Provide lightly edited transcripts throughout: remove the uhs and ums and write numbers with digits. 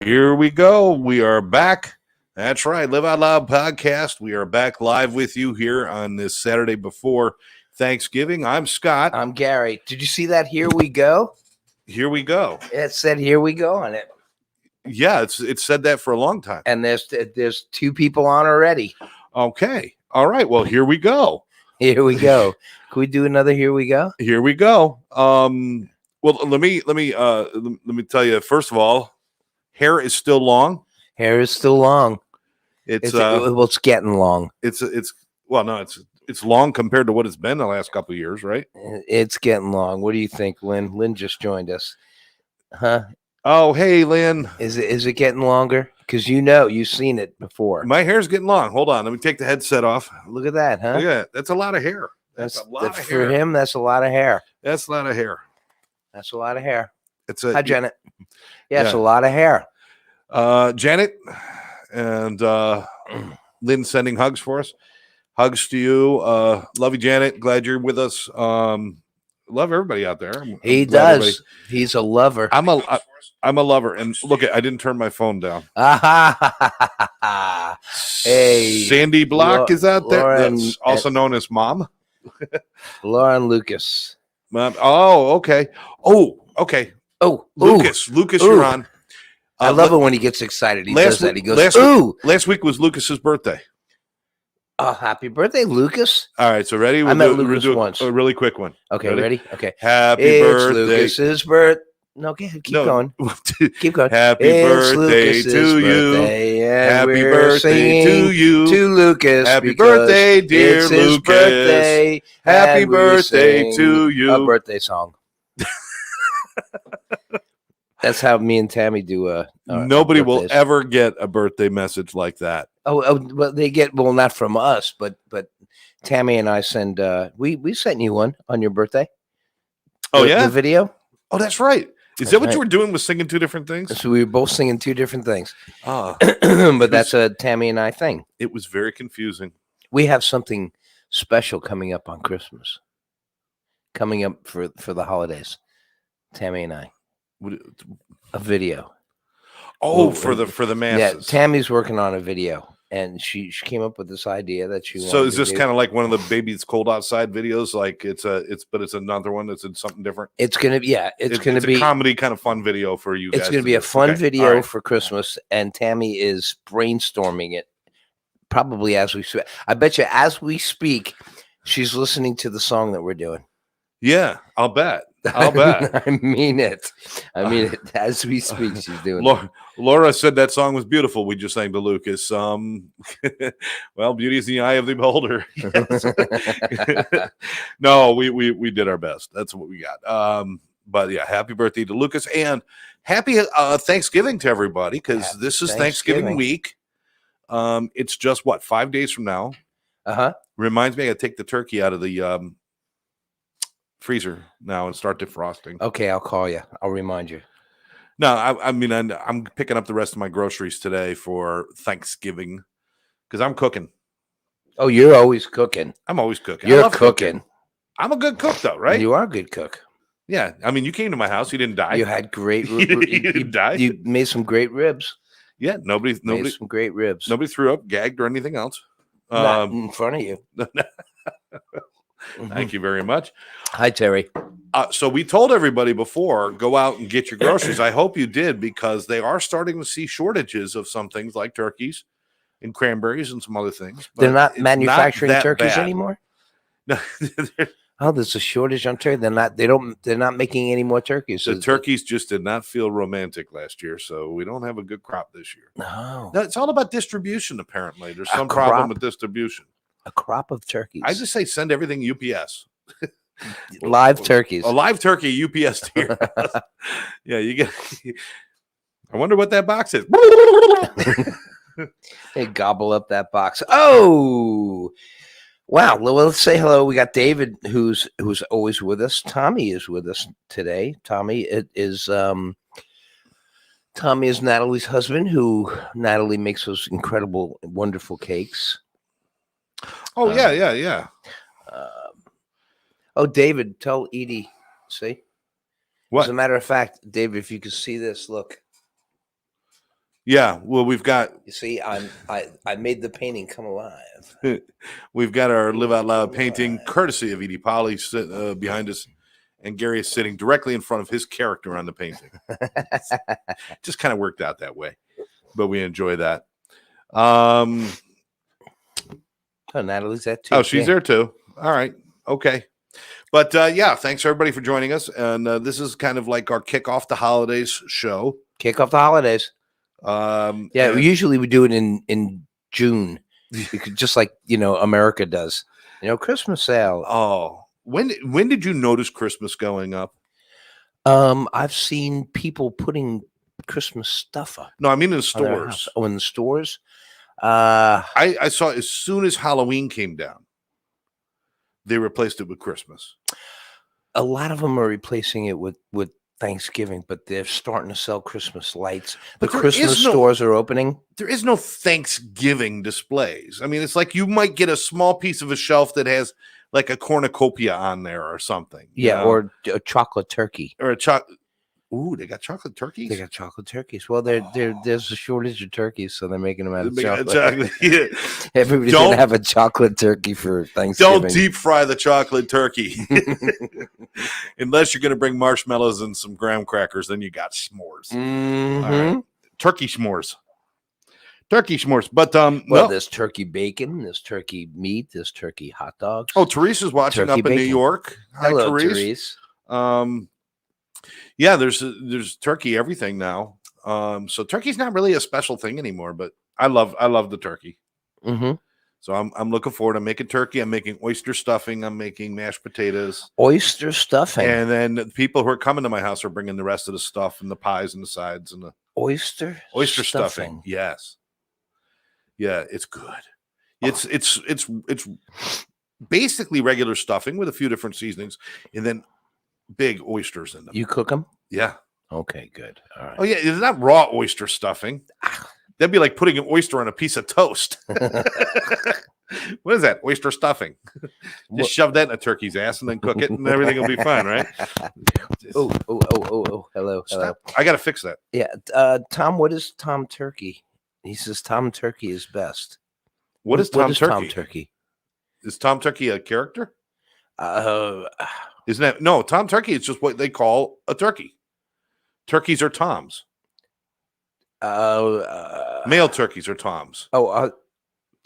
Here we go. We are back. That's right. Live Out Loud podcast. We are back live with you here on this Saturday before Thanksgiving. I'm Scott. I'm Gary. Did you see that? Here we go. Here we go. It said "Here we go" on it. Yeah, it's said that for a long time. And there's two people on already. Okay. All right. Well, here we go. Here we go. Can we do another? Here we go. Here we go. Well, let me tell you. First of all, hair is still long. Hair is still long. It's getting long. It's long compared to what it's been the last couple of years, right? It's getting long. What do you think, Lynn? Lynn just joined us. Huh? Oh, hey, Lynn. Is it getting longer? Because you've seen it before. My hair's getting long. Hold on. Let me take the headset off. Look at that, huh? Look at that. That's a lot of hair. That's a lot of hair. For him, that's a lot of hair. That's a lot of hair. That's a lot of hair. Hi, Janet. Yeah, it's a lot of hair. Janet and Lynn sending hugs for us. Hugs to you. Love you, Janet. Glad you're with us. Love everybody out there. He does. He's a lover. I'm a lover. And look, I didn't turn my phone down. Hey, Sandy Block is out there. Laura That's also known as Mom. Laura and Lucas. Mom. Oh, okay. Oh, okay. Oh, Lucas. Lucas, you're on. I love it when he gets excited. He does that. He goes, "Ooh!" Last week was Lucas's birthday. Oh, happy birthday, Lucas! All right, so ready? I met Lucas once. A really quick one. Okay, ready? Okay. Happy birthday, Lucas's birthday. No, okay, keep going. Keep going. Happy birthday to you. Happy birthday to you. To Lucas. Happy birthday, dear it's Lucas. His birthday. Happy birthday to you. A birthday song. That's how me and Tammy do. Nobody will ever get a birthday message like that. Oh, well, they get not from us, but Tammy and I send. We sent you one on your birthday. Oh yeah, the video. Oh, that's right. Is that what you were doing? Was singing two different things? So we were both singing two different things. Ah, but that's a Tammy and I thing. It was very confusing. We have something special coming up on Christmas. Coming up for the holidays. Tammy and I. A video. Oh, for the masses. Yeah, Tammy's working on a video, and she came up with this idea that she. So is this kind of like one of the "Baby It's Cold Outside" videos? Like it's another one that's in something different. It's gonna be it's gonna be a comedy kind of fun video for you guys. It's gonna be a fun video for Christmas, and Tammy is brainstorming it probably as we speak. I bet you as we speak, she's listening to the song that we're doing. Yeah, I'll bet. I mean it. As we speak, she's doing it. Laura said that song was beautiful. We just sang to Lucas. Well, beauty is in the eye of the beholder. No, we did our best. That's what we got. But yeah, happy birthday to Lucas and happy Thanksgiving to everybody because this is Thanksgiving week. It's just 5 days from now. Reminds me, I take the turkey out of the freezer now and start defrosting. Okay, I'll call you. I'll remind you. No, I'm picking up the rest of my groceries today for Thanksgiving because I'm cooking. Oh, you're always cooking. I'm always cooking. You're cooking. I'm a good cook, though, right? You are a good cook. Yeah, you came to my house. You didn't die. You had great. You didn't die. You made some great ribs. Yeah, nobody made some great ribs. Nobody threw up, gagged, or anything else. Not in front of you. Thank you very much. Hi, Terry. So we told everybody before, go out and get your groceries. I hope you did because they are starting to see shortages of some things like turkeys and cranberries and some other things. They're not manufacturing turkeys anymore? No. Oh, there's a shortage on turkey. They're not making any more turkeys. The turkeys just did not feel romantic last year, so we don't have a good crop this year. No. It's all about distribution, apparently. There's some problem with distribution. A crop of turkeys. I just say send everything UPS. Live turkeys. A live turkey UPS to your house. Yeah, you get. I wonder what that box is. They gobble up that box. Oh, wow. Well, let's say hello. We got David, who's always with us. Tommy is with us today. Tommy is Natalie's husband. Natalie makes those incredible, wonderful cakes. Oh, yeah. David, tell Edie. See? What? As a matter of fact, David, if you could see this, look. Yeah, well, we've got. You see, I made the painting come alive. We've got our Live Out Loud painting, courtesy of Edie Polly, behind us, and Gary is sitting directly in front of his character on the painting. Just kind of worked out that way, but we enjoy that. Oh, Natalie's there too. Oh, she's there too. All right, okay. But yeah, thanks everybody for joining us, and this is kind of like our kick off the holidays show. Kick off the holidays. Usually we do it in June, just like America does. Christmas sale. Oh, when did you notice Christmas going up? I've seen people putting Christmas stuff up. No, I mean in stores. Oh, in the stores. I saw as soon as Halloween came down, they replaced it with Christmas. A lot of them are replacing it with Thanksgiving, but they're starting to sell Christmas lights. The Christmas stores are opening. There is no Thanksgiving displays. I mean, it's like you might get a small piece of a shelf that has like a cornucopia on there or something. Yeah, or a chocolate turkey. Or a chocolate. Ooh, they got chocolate turkeys? They got chocolate turkeys. Well, there's a shortage of turkeys, so they're making them out of chocolate. Yeah. Everybody's going to have a chocolate turkey for Thanksgiving. Don't deep fry the chocolate turkey. Unless you're going to bring marshmallows and some graham crackers, then you got s'mores. Mm-hmm. All right. Turkey s'mores. Turkey s'mores. But there's turkey bacon, there's turkey meat, there's turkey hot dogs. Oh, Teresa's watching up in New York. Hello, Hi, Therese. Yeah, there's turkey everything now. So turkey's not really a special thing anymore, but I love the turkey. Mm-hmm. So I'm looking forward. I'm making turkey. I'm making oyster stuffing. I'm making mashed potatoes. Oyster stuffing. And then the people who are coming to my house are bringing the rest of the stuff and the pies and the sides and the oyster stuffing. Yes. Yeah, it's good. It's basically regular stuffing with a few different seasonings, and then big oysters in them. You cook them? Yeah. Okay, good. All right. Oh yeah, it's not raw oyster stuffing. That'd be like putting an oyster on a piece of toast. What is that? Oyster stuffing. Just shove that in a turkey's ass and then cook it, and everything will be fine, right? Oh. Hello. I got to fix that. Yeah. Tom, what is Tom Turkey? He says Tom Turkey is best. What is Tom Turkey? Tom Turkey? Is Tom Turkey a character? Isn't that no? Tom Turkey is just what they call a turkey. Turkeys are Toms. Male turkeys are Toms. Oh,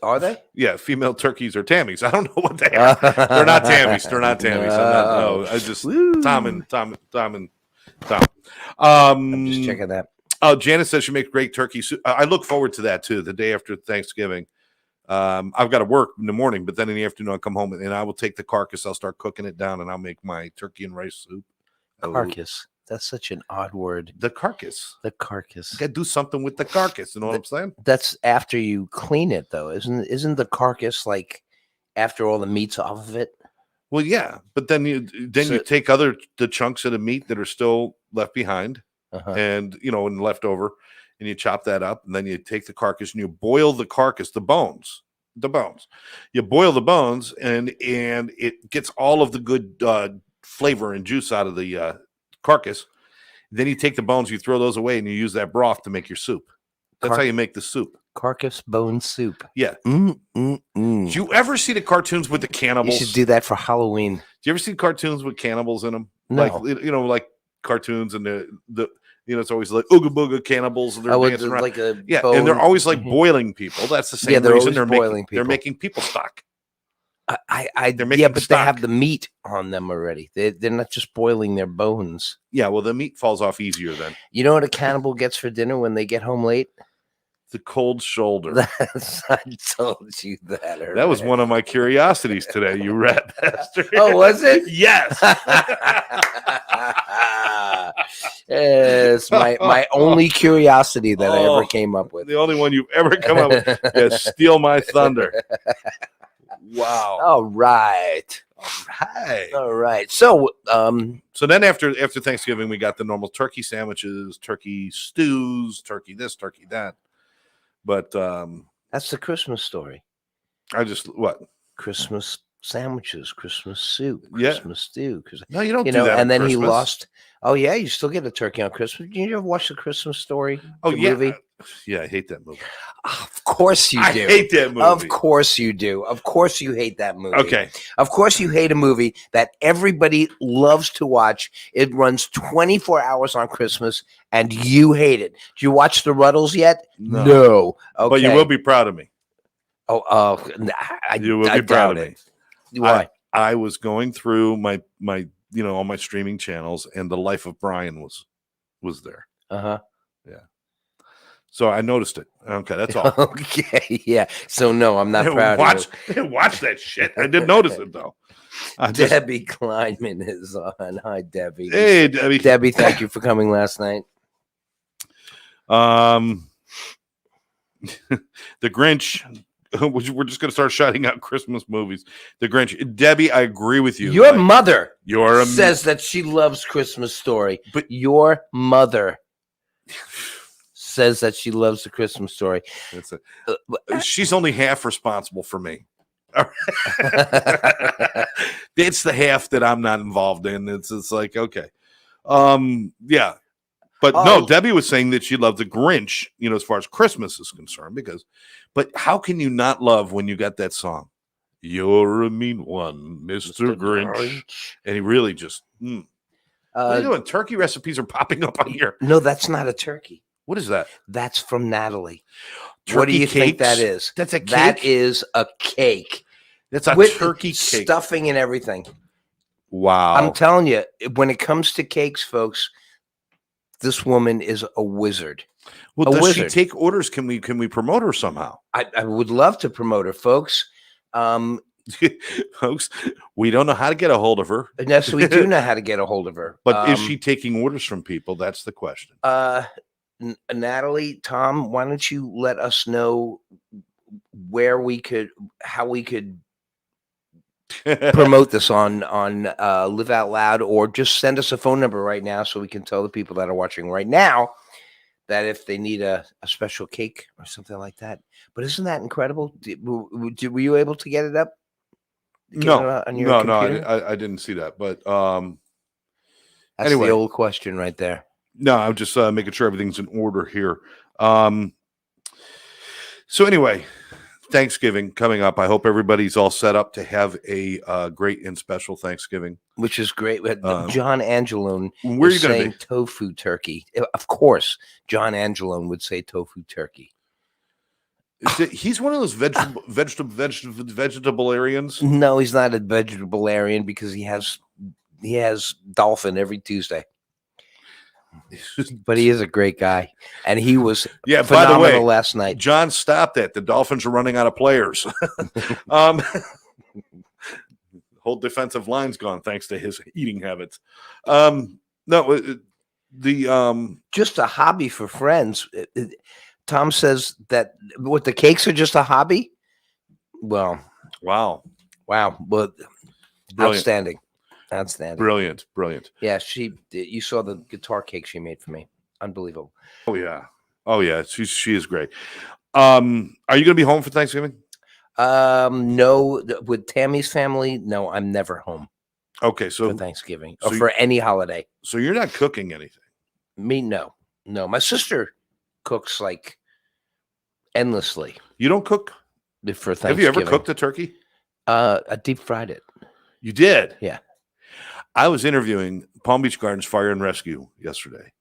are they? Yeah, female turkeys are Tammies. I don't know what they are. They're not Tammies. They're not Tammies. No. I just Tom and Tom. I'm just checking that. Oh, Janice says she makes great turkey soup. I look forward to that too. The day after Thanksgiving, I've got to work in the morning, but then in the afternoon I'll come home and I will take the carcass. I'll start cooking it down, and I'll make my turkey and rice soup. Carcass. That's such an odd word. The carcass. The carcass. You got to do something with the carcass. You know what I'm saying? That's after you clean it, though. Isn't the carcass like after all the meat's off of it? Well, yeah, but then you take the chunks of the meat that are still left behind, and and left over, and you chop that up, and then you take the carcass and you boil the carcass, the bones. You boil the bones, and it gets all of the good flavor and juice out of the carcass. Then you take the bones, you throw those away, and you use that broth to make your soup. That's how you make the soup. Carcass bone soup. Yeah. Do you ever see the cartoons with the cannibals? You should do that for Halloween. Do you ever see cartoons with cannibals in them? No. Like cartoons and the it's always like ooga booga cannibals, and they're dancing around. And they're always like boiling people. That's the same reason they're making people stock. But they have the meat on them already. They're not just boiling their bones. Yeah, well, the meat falls off easier then. You know what a cannibal gets for dinner when they get home late? The cold shoulder. I told you that already. That was one of my curiosities today, you rat bastard. Oh, was it? Yes. It's my only curiosity that I ever came up with. The only one you've ever come up with is steal my thunder. Wow. All right. So then after Thanksgiving, we got the normal turkey sandwiches, turkey stews, turkey this, turkey that. But that's the Christmas story. Christmas sandwiches, Christmas soup, yeah. Christmas stew. No, you don't do that. And then Christmas. he lost Oh yeah, you still get a turkey on Christmas. Did you ever watch the Christmas Story? Oh, the yeah. movie? Yeah, I hate that movie. Of course you do. I hate that movie. Of course you do. Of course you hate that movie. Okay. Of course you hate a movie that everybody loves to watch. It runs 24 hours on Christmas, and you hate it. Did you watch The Ruddles yet? No. Okay. But you will be proud of me. I You will be proud doubt of me. it. Why? I was going through my all my streaming channels, and The Life of Brian was there. Uh-huh. Yeah. So I noticed it. Okay, that's all. Okay, yeah. So no, I'm not proud of you. Watch that shit. I did notice it though. Debbie Kleinman is on. Hi, Debbie. Hey, Debbie. Debbie, thank you for coming last night. The Grinch. We're just going to start shouting out Christmas movies. The Grinch. Debbie, I agree with you. Your mother says that she loves Christmas Story, but your mother says that she loves the Christmas Story. That's it. She's only half responsible for me. It's the half that I'm not involved in. It's like, okay. Yeah. But no, Debbie was saying that she loved the Grinch, as far as Christmas is concerned, but how can you not love when you got that song? You're a mean one, Mr. Grinch. And he really just, what are you doing? Turkey recipes are popping up on here. No, that's not a turkey. What is that? That's from Natalie. Turkey what do you cakes? think that is? That's a cake? That is a cake. That's a with turkey cake. Stuffing and everything. Wow. I'm telling you, when it comes to cakes, folks, this woman is a wizard. Well, does she take orders? Can we promote her somehow? I would love to promote her, folks. Folks, we don't know how to get a hold of her. Yes, we do know how to get a hold of her. But is she taking orders from people? That's the question. Natalie, Tom, why don't you let us know how we could promote this on Live Out Loud, or just send us a phone number right now so we can tell the people that are watching right now that if they need a special cake or something like that. But isn't that incredible? Were you able to get it up? No, I didn't see that. But that's anyway, the old question right there. No, I'm just making sure everything's in order here. So anyway, Thanksgiving coming up. I hope everybody's all set up to have a great and special Thanksgiving, which is great. John Angelone where are you saying tofu turkey. Of course, John Angelone would say tofu turkey. He's one of those vegetarians. No, he's not a vegetarian because he has dolphin every Tuesday. But he is a great guy, and he was phenomenal by the way, last night. John, stop that! The Dolphins are running out of players. Whole defensive line's gone thanks to his eating habits. Just a hobby for friends. Tom says that what the cakes are just a hobby. Well, wow, but outstanding. Brilliant. Yeah, you saw the guitar cake she made for me. Unbelievable. Oh yeah. She is great. Are you gonna be home for Thanksgiving? No, with Tammy's family, no, I'm never home. Okay, so for Thanksgiving or for any holiday. So you're not cooking anything? Me, no. My sister cooks like endlessly. You don't cook for Thanksgiving? Have you ever cooked a turkey? I deep fried it. You did? Yeah. I was interviewing Palm Beach Gardens Fire and Rescue yesterday.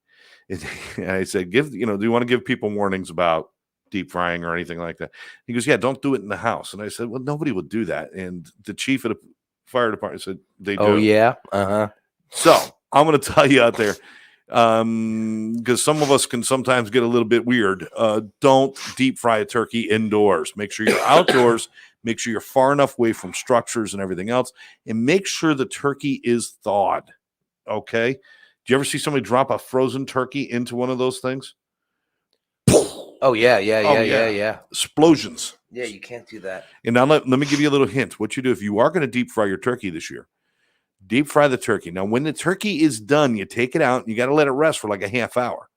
And I said, do you want to give people warnings about deep frying or anything like that? He goes, yeah, don't do it in the house. And I said, well, nobody would do that. And the chief of the fire department said they do. Oh, yeah? Uh-huh. So I'm going to tell you out there, because some of us can sometimes get a little bit weird. Don't deep fry a turkey indoors. Make sure you're outdoors. Make sure you're far enough away from structures and everything else, and make sure the turkey is thawed. Okay. Do you ever see somebody drop a frozen turkey into one of those things? Oh yeah. Explosions. Yeah, you can't do that. And now let me give you a little hint. What you do if you are going to deep fry your turkey this year, deep fry the turkey. Now, when the turkey is done, you take it out and you got to let it rest for like a half hour.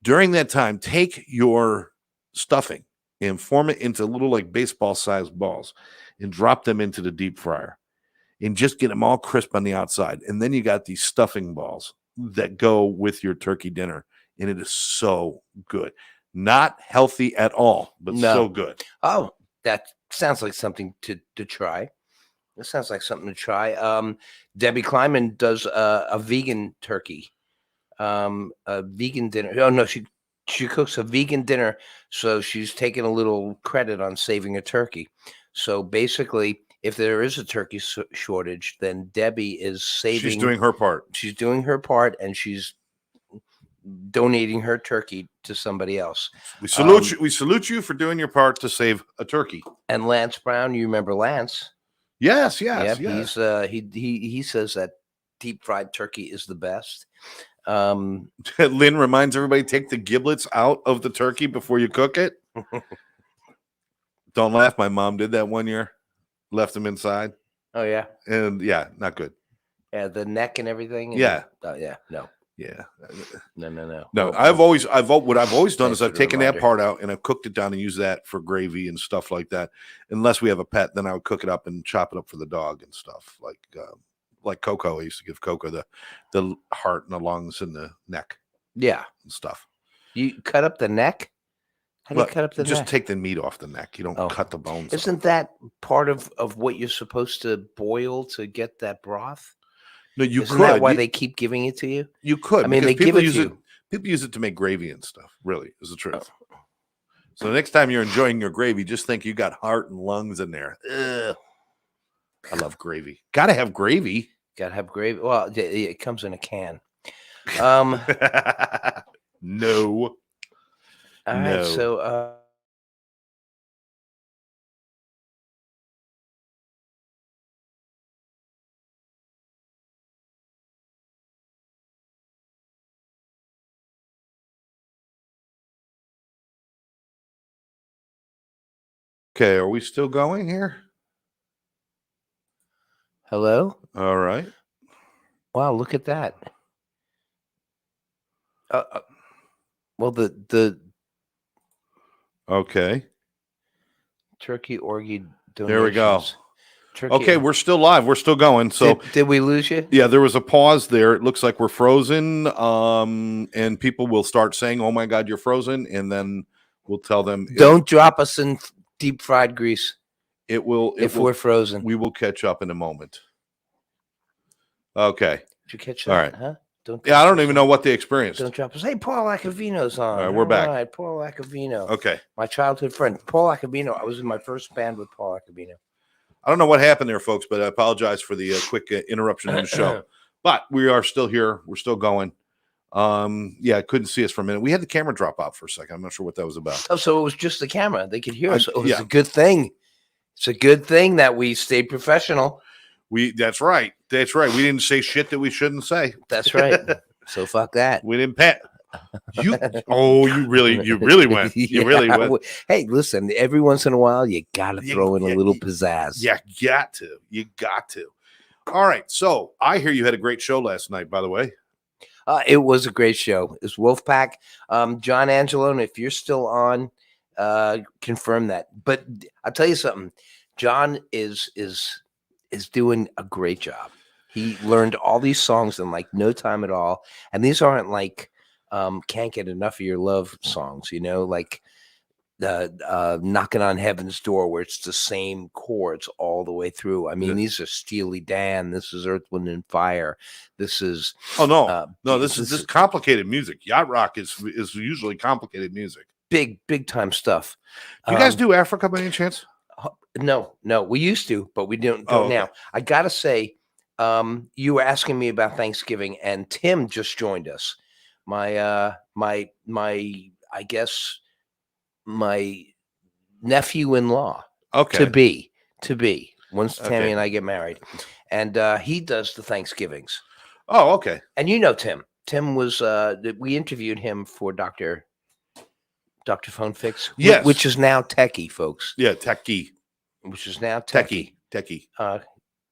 During that time, take your stuffing and form it into little like baseball sized balls and drop them into the deep fryer and just get them all crisp on the outside. And then you got these stuffing balls that go with your turkey dinner, and it is so good. Not healthy at all, but so good. Oh, that sounds like something to try. That sounds like something to try. Debbie Kleiman does a vegan turkey, a vegan dinner. Oh no, she cooks a vegan dinner, so she's taking a little credit on saving a turkey. So basically, if there is a turkey shortage, then Debbie is saving. She's doing her part. She's doing her part, and she's donating her turkey to somebody else. We salute you. We salute you for doing your part to save a turkey. And Lance Brown, you remember Lance? Yes. Yep, yes. He says that deep fried turkey is the best. Lynn reminds everybody, take the giblets out of the turkey before you cook it. Don't laugh. My mom did that one year. Left them inside. Oh yeah. And yeah, not good. Yeah, the neck and everything. And yeah. No. Yeah. No. What I've always done is I've taken that part out and I've cooked it down and used that for gravy and stuff like that. Unless we have a pet, then I would cook it up and chop it up for the dog and stuff like Coco. I used to give Coco the heart and the lungs and the neck. Yeah. And stuff. You cut up the neck? How do you cut up the neck? Just take the meat off the neck. You don't cut the bones. Isn't that part of what you're supposed to boil to get that broth? No, you Isn't could. That why they keep giving it to you? You could. I mean, they give it to you. People use it to make gravy and stuff. Really, is the truth. So the next time you're enjoying your gravy, just think you got heart and lungs in there. Ugh. I love gravy. Got to have gravy. Got to have gravy. Well, it comes in a can. No. All right. So. Okay, are we still going here? Hello? All right. Wow, look at that. Well, the okay. Turkey orgy donations. There we go. Okay, we're still live. We're still going. So did we lose you? Yeah, there was a pause there. It looks like we're frozen. And people will start saying, "Oh my God, you're frozen," and then we'll tell them, "Don't drop us in deep fried grease." It will if we're frozen. We will catch up in a moment. Okay. Did you catch that? All right. Huh? I don't even know what they experienced. Don't drop us. Hey, Paul Acavino's on. All right, we're back. All right, Paul Acavino. Okay. My childhood friend, Paul Acavino. I was in my first band with Paul Acavino. I don't know what happened there, folks, but I apologize for the quick interruption in the show. But we are still here. We're still going. I couldn't see us for a minute. We had the camera drop out for a second. I'm not sure what that was about. Oh, so it was just the camera. They could hear us. It was a good thing. It's a good thing that we stayed professional. That's right. That's right. We didn't say shit that we shouldn't say. That's right. So fuck that. We didn't pet. You really went. You really went. Hey, listen, every once in a while you gotta throw in a little pizzazz. Yeah, you got to. All right. So I hear you had a great show last night, by the way. It was a great show. It's Wolfpack. John Angelo, and if you're still on, confirm that. But I'll tell you something. John is doing a great job. He learned all these songs in like no time at all. And these aren't like Can't Get Enough of Your Love songs, like Knocking on Heaven's Door, where it's the same chords all the way through. I mean, these are Steely Dan. This is Earth, Wind, and Fire. This is this is complicated music. Yacht rock is usually complicated music. Big time stuff. Do you guys do Africa by any chance? No, we used to, but we don't now. I gotta say, you were asking me about Thanksgiving, and Tim just joined us. My I guess my nephew-in-law. Okay. To be once Tammy and I get married, and he does the Thanksgivings. Oh, okay. And Tim. Tim was we interviewed him for Dr. Phone Fix. Yes. Which is now Techie, folks. Yeah, Techie. Which is now Techie.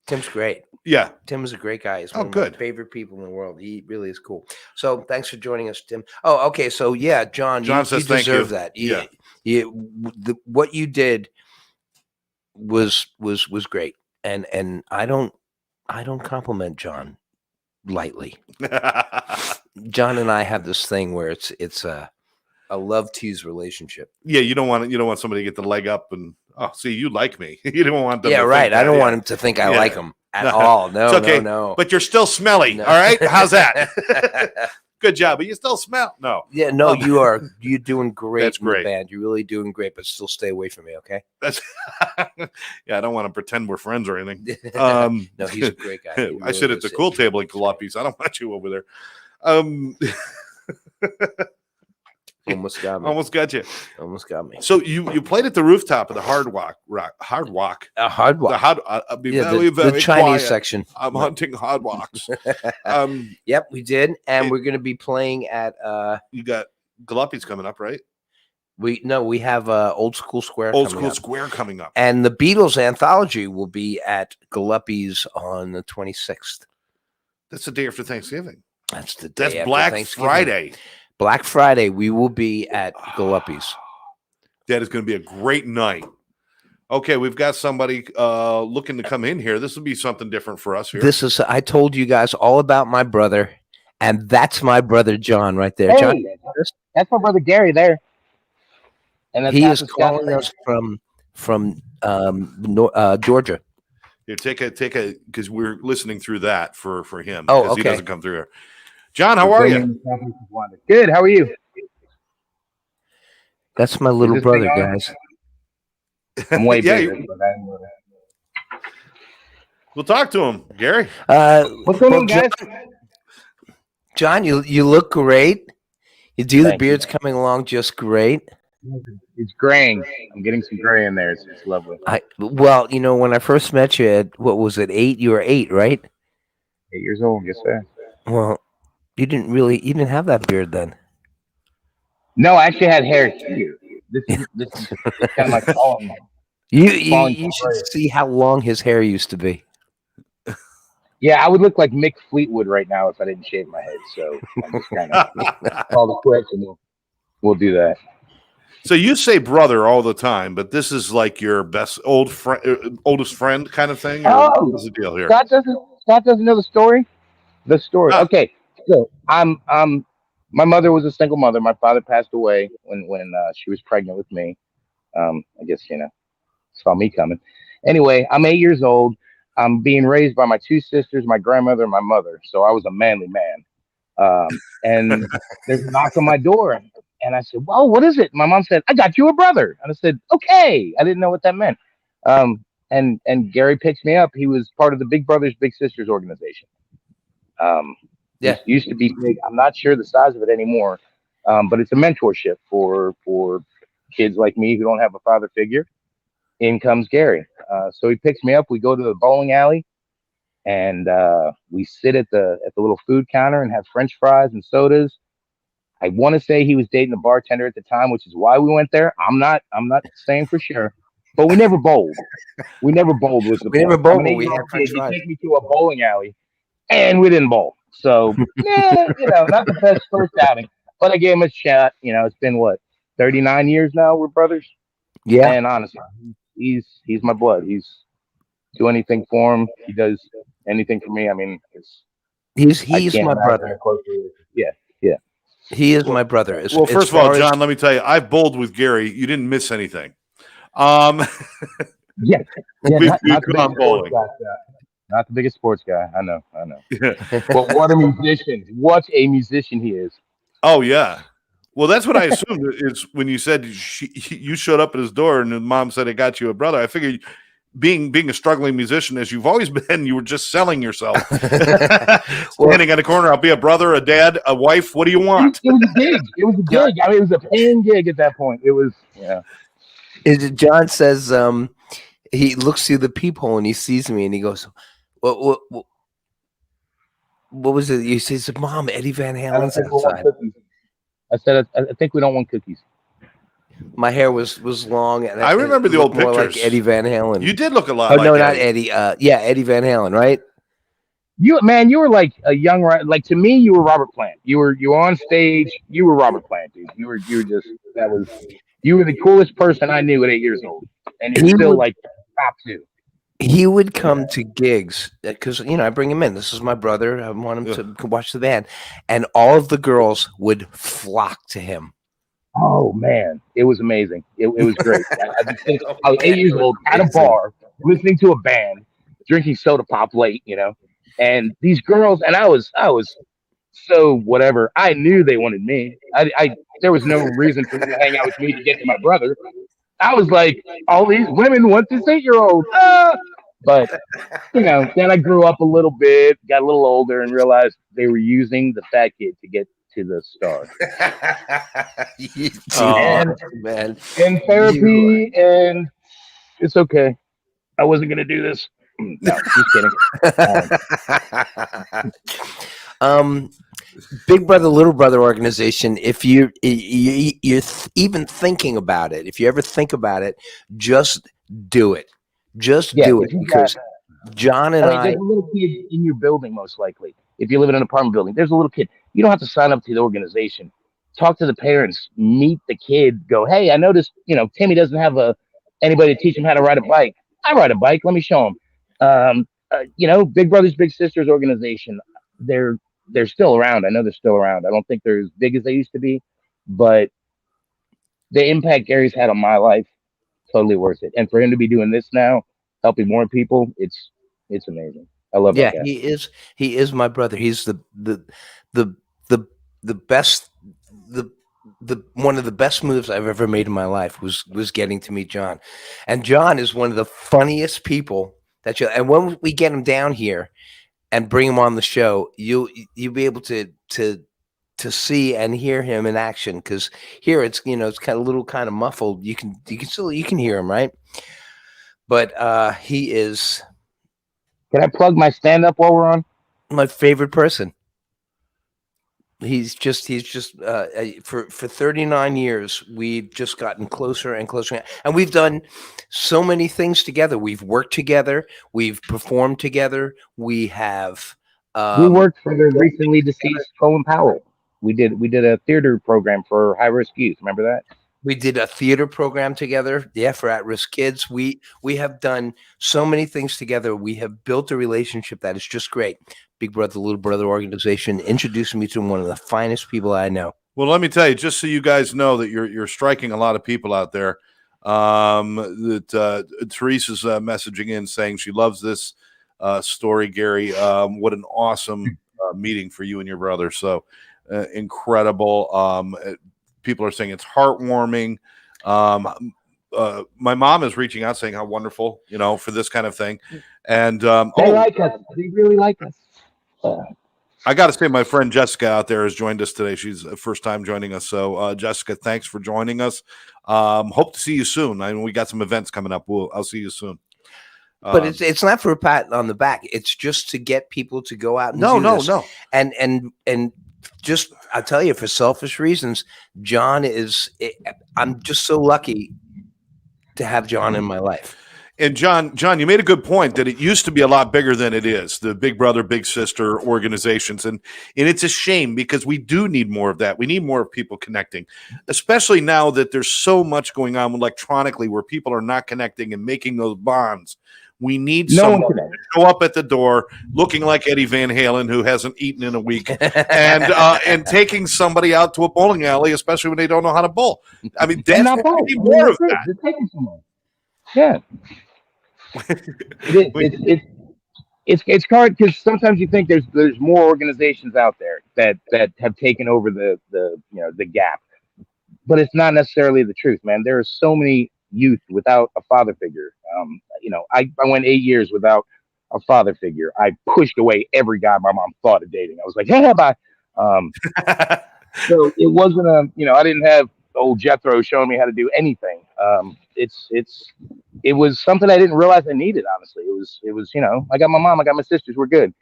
Tim's great. Yeah. Tim is a great guy. He's one of my favorite people in the world. He really is cool. So thanks for joining us, Tim. Oh, okay. So yeah, John says you deserve that. What you did was great. And I don't compliment John lightly. John and I have this thing where it's a love tease relationship. Yeah, you don't want somebody to get the leg up and see, you like me. You don't want them. Yeah, to right. Think I that, don't yeah. want him to think I like him at No. all. No, It's okay, no. But you're still smelly. No. All right, how's that? Good job, but you still smell. No. Yeah, no, you're doing great. That's in the great. band. You're really doing great, but still stay away from me, okay? That's yeah. I don't want to pretend we're friends or anything. No, he's a great guy. He I said really it's a is. cool table at Galapis. I don't want you over there. Almost got me. Almost got you. Almost got me. So you played at the rooftop of the Hard Walk. A hard walk. The The Chinese quiet. section. I'm hunting hard walks. Yep, we did, and we're going to be playing at. You got Galapis coming up, right? We have Old School Square. Old coming School up. Square coming up, and the Beatles anthology will be at Galuppi's on the 26th. That's the day after Thanksgiving. That's the day. That's after Black Thanksgiving. Friday. Black Friday, we will be at Galuppi's. That is going to be a great night. Okay, we've got somebody looking to come in here. This will be something different for us here. I told you guys all about my brother, and that's my brother John right there. Hey, John, that's my brother Gary there. And he is calling us from Georgia. Here, take a because we're listening through that for him. Oh, because okay. He doesn't come through here. John, how are you? Good. How are you? That's my little this brother, thing on? guys. I'm way Yeah, bigger. We'll talk to him, Gary. What's going on, guys? John, you look great. You do. Thank The beard's coming along just great. It's graying. I'm getting some gray in there. It's lovely. Well, when I first met you at, what was it, 8? You were 8, right? 8 years old, yes, sir. Well, you didn't have that beard then. No, I actually had hair here. This is kind of like falling. You should see how long his hair used to be. Yeah, I would look like Mick Fleetwood right now if I didn't shave my head. So I'm just kind of call the quits, and we'll do that. So you say brother all the time, but this is like your oldest friend kind of thing? Or what's the deal here? Scott doesn't know the story. Okay, so my mother was a single mother. My father passed away when she was pregnant with me. I guess saw me coming. Anyway, I'm 8 years old. I'm being raised by my two sisters, my grandmother, and my mother. So I was a manly man. And there's a knock on my door. And I said, "Well, what is it?" My mom said, "I got you a brother." And I said, "Okay." I didn't know what that meant. And Gary picked me up. He was part of the Big Brothers Big Sisters organization. It used to be big. I'm not sure the size of it anymore, but it's a mentorship for kids like me who don't have a father figure. In comes Gary. So he picks me up. We go to the bowling alley, and we sit at the little food counter and have French fries and sodas. I want to say he was dating the bartender at the time, which is why we went there. I'm not saying for sure, but we never bowled. We never bowled. We never bowled. We had French He fries. took me to a bowling alley, and we didn't bowl. So, not the best first outing, but I gave him a shot. It's been 39 years now. We're brothers. Yeah. And honestly, he's my blood. He's do anything for him. He does anything for me. I mean, he's my brother. Yeah. He is my brother. Well, first of all, John, let me tell you, I've bowled with Gary. You didn't miss anything. Yeah. We've Not gone bowling. the biggest sports guy. I know. But what a musician. What a musician he is. Oh, yeah. Well, that's what I assumed. Is when you said you showed up at his door and his mom said, "I got you a brother." I figured being a struggling musician, as you've always been, you were just selling yourself. Standing on the corner, I'll be a brother, a dad, a wife. What do you want? It was a gig. I mean, it was a paying gig at that point. It was, John says he looks through the peephole and he sees me and he goes, "What was it?" He says, "Mom, Eddie Van Halen's outside." I said, I think we don't want cookies. My hair was long, and I remember the old more pictures. like Eddie Van Halen. You did look a lot. Oh like no, Eddie. not Eddie. Yeah, Eddie Van Halen, right? You were like a young, like to me, you were Robert Plant. You were on stage. You were Robert Plant, dude. You were the coolest person I knew at 8 years old, and you're still like top 2. He would come to gigs because, I bring him in. This is my brother. I want him to watch the band. And all of the girls would flock to him. Oh man, it was amazing. It was great. I was 8 years old at a bar, listening to a band, drinking soda pop late, and these girls, and I was so whatever. I knew they wanted me. I there was no reason for them to hang out with me to get to my brother. I was like, all these women want this 8 year old. Ah! But then I grew up a little bit, got a little older, and realized they were using the fat kid to get to the star. You And man. in therapy, and it's okay. I wasn't gonna do this. No, just kidding. Big Brother, Little Brother organization. If you're even thinking about it, if you ever think about it, just do it. Just do it, because John and there's a little kid in your building, most likely. If you live in an apartment building, there's a little kid. You don't have to sign up to the organization. Talk to the parents. Meet the kid. Go, hey, I noticed, Timmy doesn't have anybody to teach him how to ride a bike. I ride a bike. Let me show him. Big Brothers Big Sisters organization. They're still around. I know they're still around. I don't think they're as big as they used to be, but the impact Gary's had on my life, totally worth it. And for him to be doing this now, helping more people, it's amazing. I love that guy. He is my brother. He's the best, the one of the best moves I've ever made in my life was getting to meet John. And John is one of the funniest people and when we get him down here and bring him on the show, you'll be able to see and hear him in action, because here it's it's kind of muffled. You can hear him, right? But he is. Can I plug my stand-up while we're on? My favorite person. He's just for 39 years we've just gotten closer and closer, and we've done so many things together. We've worked together, we've performed together, we have we worked for the recently deceased Colin Powell. We did a theater program for high-risk youth. Remember that? We did a theater program together, for at-risk kids. We have done so many things together. We have built a relationship that is just great. Big Brother, Little Brother organization introduced me to one of the finest people I know. Well, let me tell you, just so you guys know that you're striking a lot of people out there. That Teresa's messaging in saying she loves this story, Gary. What an awesome meeting for you and your brother. So incredible. People are saying it's heartwarming. My mom is reaching out saying how wonderful, for this kind of thing. And they like us. They really like us. I got to say, my friend Jessica out there has joined us today. She's the first time joining us. So, Jessica, thanks for joining us. Hope to see you soon. I mean, we got some events coming up. I'll see you soon. But it's not for a pat on the back. It's just to get people to go out and do this. No. And just, I'll tell you, for selfish reasons, I'm just so lucky to have John in my life. And John, you made a good point that it used to be a lot bigger than it is, the Big Brother, Big Sister organizations. And it's a shame, because we do need more of that. We need more of people connecting, especially now that there's so much going on electronically where people are not connecting and making those bonds. We need someone to show up at the door looking like Eddie Van Halen, who hasn't eaten in a week, and taking somebody out to a bowling alley, especially when they don't know how to bowl. I mean, we need more of that. They're taking someone. Yeah. It's hard, because sometimes you think there's more organizations out there that have taken over the gap, but it's not necessarily the truth, man. There are so many youth without a father figure. I went 8 years without a father figure. I pushed away every guy my mom thought of dating. I was like, hey, bye. So it wasn't I didn't have old Jethro showing me how to do anything. It was something I didn't realize I needed. Honestly, it was I got my mom, I got my sisters. We're good.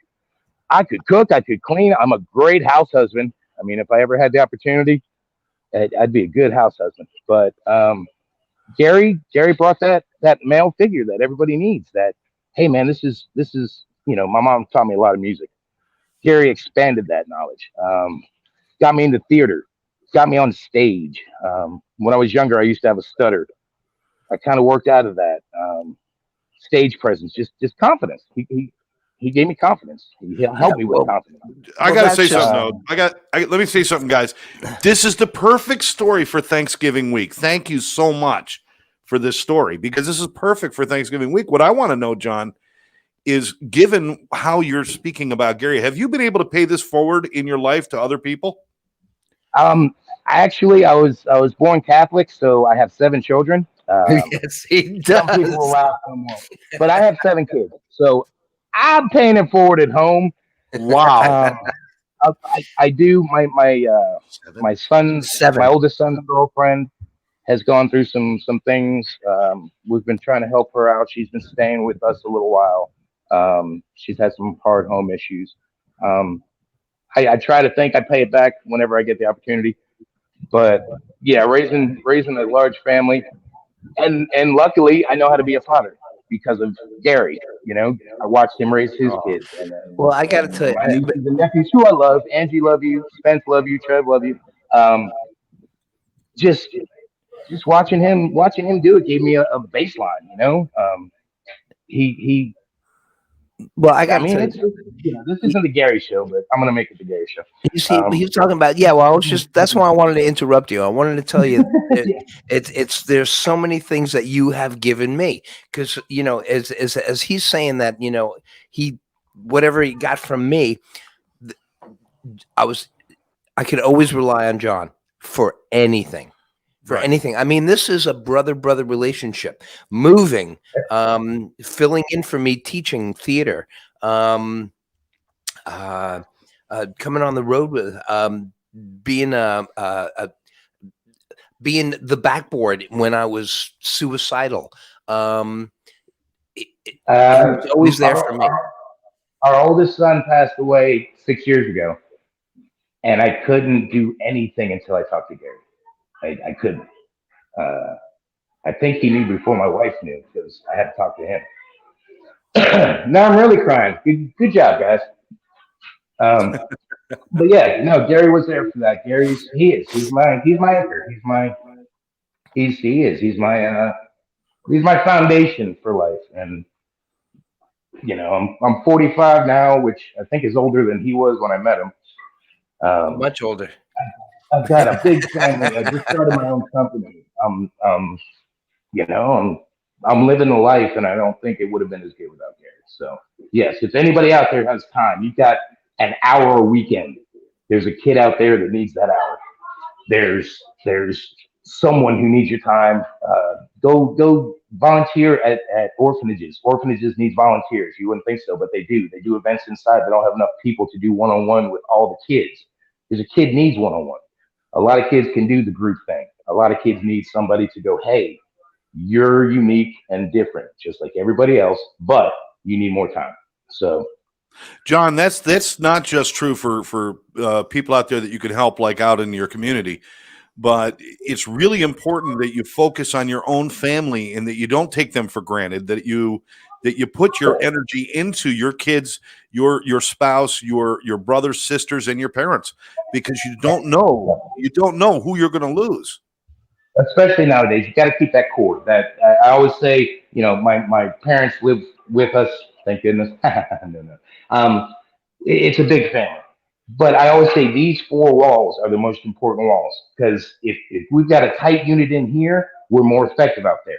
I could cook, I could clean. I'm a great house husband. I mean, if I ever had the opportunity, I'd be a good house husband. But Gary brought that male figure that everybody needs. That, hey man, this is my mom taught me a lot of music. Gary expanded that knowledge. Got me into theater. Got me on stage. When I was younger, I used to have a stutter. I kind of worked out of that. stage presence, just confidence. He gave me confidence. He helped me with confidence. I got to say something. Let me say something, guys. This is the perfect story for Thanksgiving week. Thank you so much for this story, because this is perfect for Thanksgiving week. What I want to know, John, is given how you're speaking about Gary, have you been able to pay this forward in your life to other people? Actually, I was born Catholic, so I have 7 children. Yes, he does. Some people will laugh some more, but I have 7 kids, so I'm paying it forward at home. Wow. I do. My son's 7. my oldest son's girlfriend has gone through some things. We've been trying to help her out. She's been staying with us a little while. She's had some hard home issues. I try to think I pay it back whenever I get the opportunity. But yeah, raising a large family, and luckily I know how to be a father because of Gary. I watched him raise his kids. And well, I got to tell you, my nieces and nephews who I love, Angie, love you, Spence, love you, Trev, love you. Just watching him do it gave me a baseline. He well, I got to tell you, this isn't the Gary show, but I'm gonna make it the Gary show. you see, he was talking about, yeah. Well, I was just, that's why I wanted to interrupt you. I wanted to tell you, there's so many things that you have given me, because as he's saying that, whatever he got from me, I could always rely on John for anything. Anything. I mean, this is a brother relationship. Moving, filling in for me, teaching theater, coming on the road with, being the backboard when I was suicidal. He was always there for me. Our oldest son passed away 6 years ago, and I couldn't do anything until I talked to Gary. I couldn't. I think he knew before my wife knew, because I had to talk to him. Now I'm really crying. Good job, guys. But yeah, no, Gary was there for that. He's my anchor. He's my foundation for life. And I'm 45 now, which I think is older than he was when I met him. Much older. I've got a big family. I just started my own company. I'm living a life, and I don't think it would have been as good without Gary. So yes, if anybody out there has time, you've got an hour a weekend. There's a kid out there that needs that hour. There's someone who needs your time. Go volunteer at orphanages. Orphanages need volunteers. You wouldn't think so, but they do. They do events inside. They don't have enough people to do one-on-one with all the kids. Because a kid needs one-on-one. A lot of kids can do the group thing. A lot of kids need somebody to go, hey, you're unique and different, just like everybody else, but you need more time. So, John, that's not just true for people out there that you can help, like out in your community, but it's really important that you focus on your own family and that you don't take them for granted, that you put your energy into your kids, your spouse, your brothers, sisters, and your parents, because you don't know who you're going to lose. Especially nowadays, you got to keep that core. That I always say, my parents live with us. Thank goodness. No. It's a big family, but I always say these 4 walls are the most important walls, because if we've got a tight unit in here, we're more effective out there.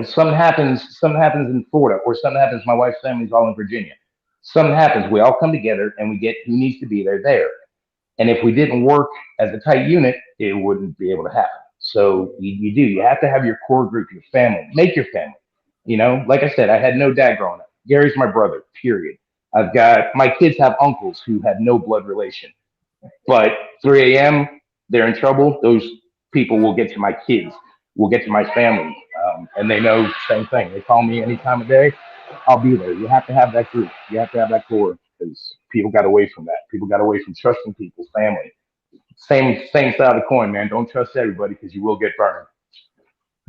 Something happens in Florida, or something happens. My wife's family's all in Virginia. Something happens. We all come together and we get who needs to be there. And if we didn't work as a tight unit, it wouldn't be able to happen. So you have to have your core group, your family, make your family. Like I said, I had no dad growing up. Gary's my brother, period. My kids have uncles who had no blood relation, but 3 a.m., they're in trouble. Those people will get to my kids, will get to my family. And they know the same thing. They call me any time of day, I'll be there. You have to have that group. You have to have that core, because people got away from that. People got away from trusting people's family. Same side of the coin, man. Don't trust everybody, because you will get burned.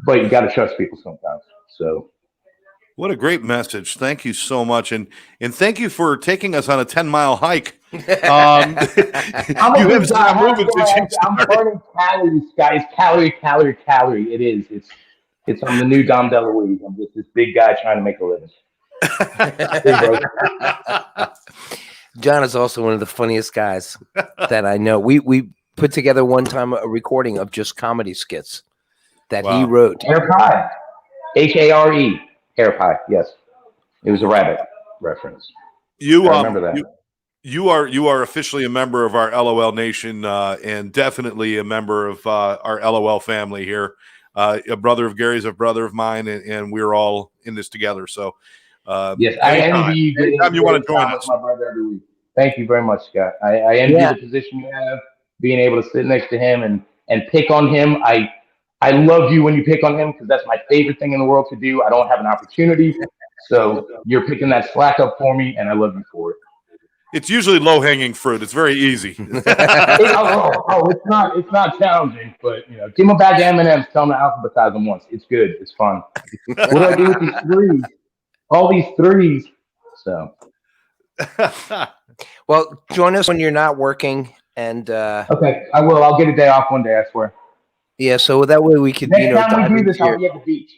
But you got to trust people sometimes. So. What a great message. Thank you so much. And thank you for taking us on a 10-mile hike. You have stopped moving since you started. I'm burning calories, guys. Calorie. It is. It's I'm the new Dom DeLuise. I'm just this big guy trying to make a living. Hey, bro. John is also one of the funniest guys that I know. We put together one time a recording of just comedy skits that he wrote. Hair pie. HARE. Hair pie. Yes. It was a rabbit reference. I remember that. You are officially a member of our LOL Nation, and definitely a member of our LOL family here. A brother of Gary's, a brother of mine, and we're all in this together. So, yes, I envy you. Anytime you want to join us, my brother every week. Thank you very much, Scott. I envy the position you have, being able to sit next to him and pick on him. I love you when you pick on him because that's my favorite thing in the world to do. I don't have an opportunity, so you're picking that slack up for me, and I love you for it. It's usually low-hanging fruit. It's very easy. It's not challenging, but give him a bag of M&Ms. Tell him to alphabetize them once. It's good. It's fun. What do I do with these threes? All these threes. So. Well, join us when you're not working, and okay, I will. I'll get a day off one day. I swear. Yeah, so that way we could. Next time we do this, I'll be at the beach.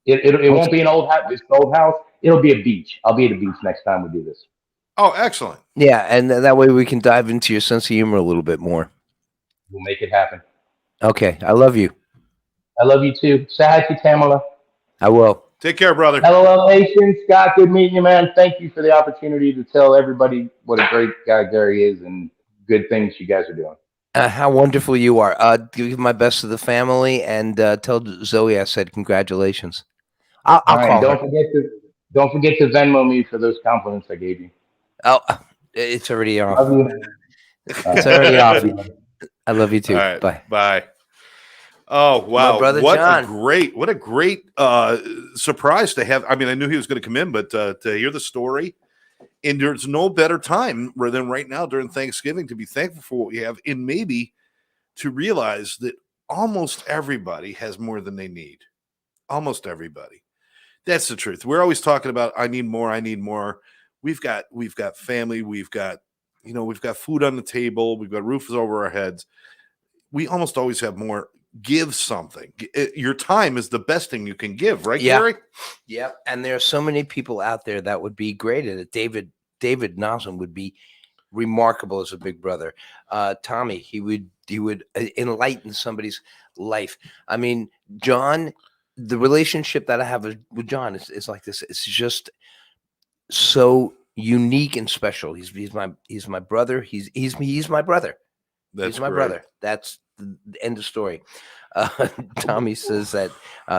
It won't be an old house. This old house. It'll be a beach. I'll be at the beach next time we do this. Oh, excellent. Yeah, and that way we can dive into your sense of humor a little bit more. We'll make it happen. Okay, I love you. I love you too. Say hi to Tamala. I will. Take care, brother. LOL Nation. Scott, good meeting you, man. Thank you for the opportunity to tell everybody what a great guy Gary is and good things you guys are doing. How wonderful you are. Give my best to the family and tell Zoe I said congratulations. I'll call don't her. Don't forget to Venmo me for those compliments I gave you. Oh, it's already off. Love you. It's already off. I love you too. All right, Bye. Bye. Oh wow! My brother what John. a great surprise to have. I mean, I knew he was going to come in, but to hear the story, and there's no better time than right now during Thanksgiving to be thankful for what we have, and maybe to realize that almost everybody has more than they need. Almost everybody. That's the truth. We're always talking about I need more. I need more. We've got family. We've got food on the table. We've got roofs over our heads. We almost always have more. Give something. Your time is the best thing you can give, right, Gary? Yep. And there are so many people out there that would be great at it. David Nosson would be remarkable as a big brother. Tommy, he would enlighten somebody's life. I mean, John, the relationship that I have with John is like this. It's just so unique and special. He's my brother. He's my brother. He's my brother. That's the end of story. Tommy says that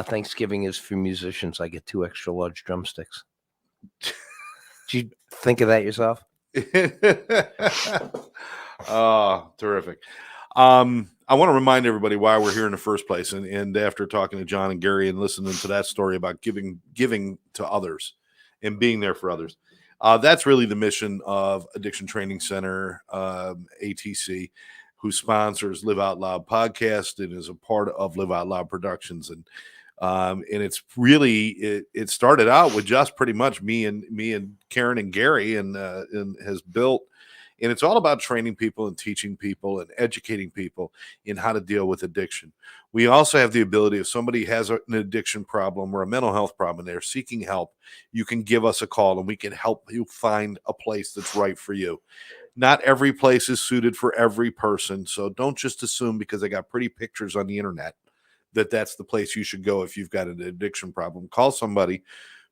Thanksgiving is for musicians. I get 2 extra large drumsticks. Did you think of that yourself? Oh, terrific. I want to remind everybody why we're here in the first place. And after talking to John and Gary and listening to that story about giving to others and being there for others. That's really the mission of Addiction Training Center, ATC, who sponsors Live Out Loud podcast and is a part of Live Out Loud Productions. And it's really, it started out with just pretty much me and Karen and Gary and has built, and it's all about training people and teaching people and educating people in how to deal with addiction. We also have the ability, if somebody has an addiction problem or a mental health problem and they're seeking help, you can give us a call and we can help you find a place that's right for you. Not every place is suited for every person. So don't just assume because they got pretty pictures on the internet that that's the place you should go if you've got an addiction problem. Call somebody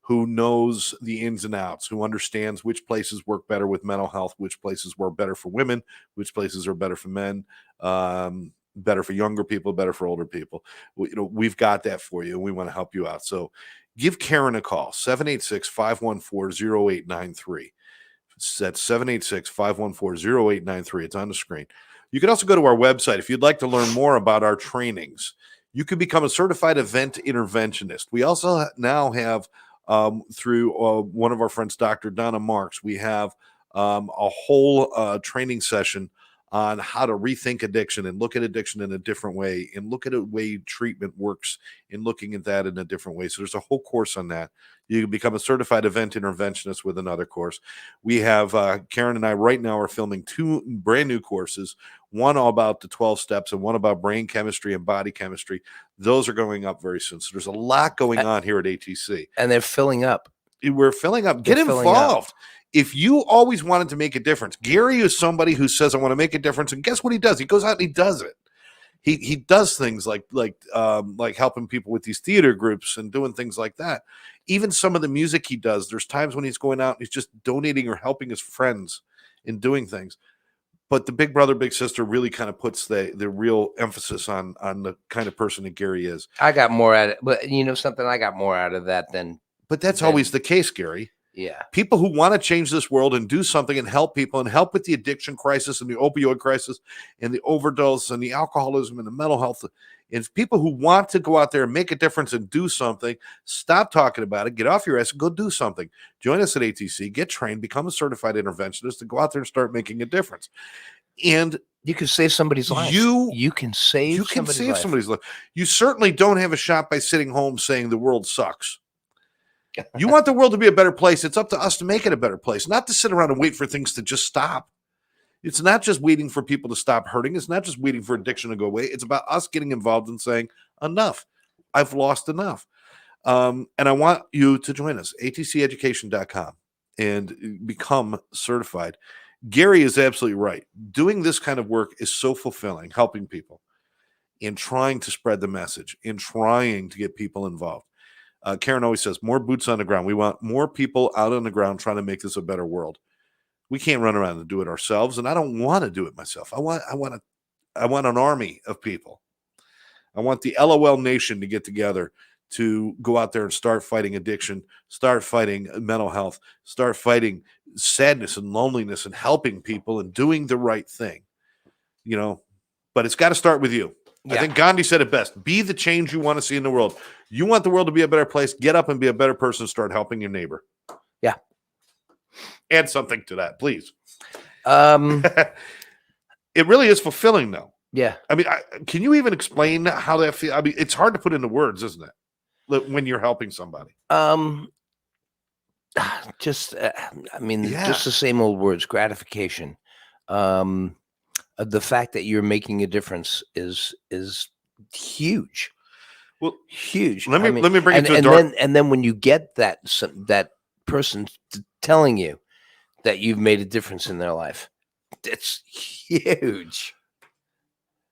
who knows the ins and outs, who understands which places work better with mental health, which places work better for women, which places are better for men, better for younger people, better for older people. We've got that for you, and we want to help you out. So give Karen a call, 786-514-0893. That's 786-514-0893. It's on the screen. You can also go to our website if you'd like to learn more about our trainings. You can become a certified event interventionist. We also now have, through one of our friends, Dr. Donna Marks, we have a whole training session on how to rethink addiction and look at addiction in a different way and look at a way treatment works and looking at that in a different way. So there's a whole course on that. You can become a certified event interventionist with another course. We have Karen and I right now are filming 2 brand new courses, one all about the 12 steps and one about brain chemistry and body chemistry. Those are going up very soon. So there's a lot going on here at ATC. And they're filling up. We're filling up. Get involved. If you always wanted to make a difference, Gary is somebody who says, I want to make a difference. And guess what he does? He goes out and he does it. He does things like helping people with these theater groups and doing things like that. Even some of the music he does, there's times when he's going out and he's just donating or helping his friends in doing things. But the big brother, big sister really kind of puts the real emphasis on the kind of person that Gary is. I got more out of it, but you know something, I got more out of that than. But that's always the case, Gary. Yeah. People who want to change this world and do something and help people and help with the addiction crisis and the opioid crisis and the overdose and the alcoholism and the mental health. It's people who want to go out there and make a difference and do something. Stop talking about it. Get off your ass and go do something. Join us at ATC. Get trained. Become a certified interventionist and go out there and start making a difference. And you can save somebody's life. You can save somebody's life. You certainly don't have a shot by sitting home saying the world sucks. You want the world to be a better place. It's up to us to make it a better place, not to sit around and wait for things to just stop. It's not just waiting for people to stop hurting. It's not just waiting for addiction to go away. It's about us getting involved and saying, enough. I've lost enough. And I want you to join us, atceducation.com, and become certified. Gary is absolutely right. Doing this kind of work is so fulfilling, helping people and trying to spread the message and trying to get people involved. Karen always says, more boots on the ground. We want more people out on the ground trying to make this a better world. We can't run around and do it ourselves, and I don't want to do it myself. I want an army of people. I want the LOL nation to get together to go out there and start fighting addiction, start fighting mental health, start fighting sadness and loneliness and helping people and doing the right thing. You know, but it's got to start with you. Yeah. I think Gandhi said it best. Be the change you want to see in the world. You want the world to be a better place. Get up and be a better person. Start helping your neighbor. Yeah. Add something to that, please. It really is fulfilling, though. Yeah. I mean, can you even explain how that feels? I mean, it's hard to put into words, isn't it? When you're helping somebody. Just the same old words, gratification. The fact that you're making a difference is huge. Well, huge. Let me bring it to a dark. And then when you get that person telling you that you've made a difference in their life, it's huge.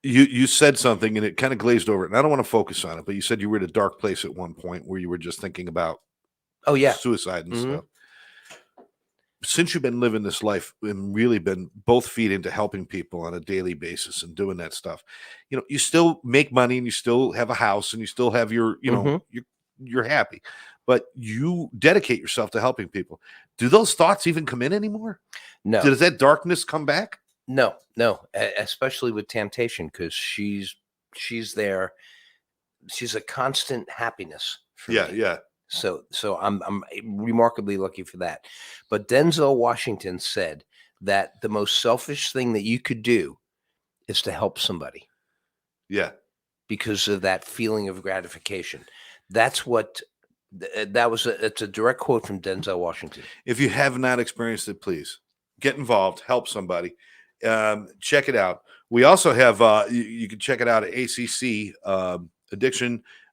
You said something and it kind of glazed over it, and I don't want to focus on it, but you said you were at a dark place at one point where you were just thinking about suicide and stuff. Since you've been living this life and really been both feet into helping people on a daily basis and doing that stuff, you know, you still make money and you still have a house and you still have your, you know, you're happy, but you dedicate yourself to helping people. Do those thoughts even come in anymore? No. Does that darkness come back? No, especially with temptation, because she's there. She's a constant happiness for me. Yeah. So I'm remarkably lucky for that. But Denzel Washington said that the most selfish thing that you could do is to help somebody. Yeah. Because of that feeling of gratification. That's what it's a direct quote from Denzel Washington. If you have not experienced it, please get involved, help somebody. Check it out. We also have you can check it out at ACC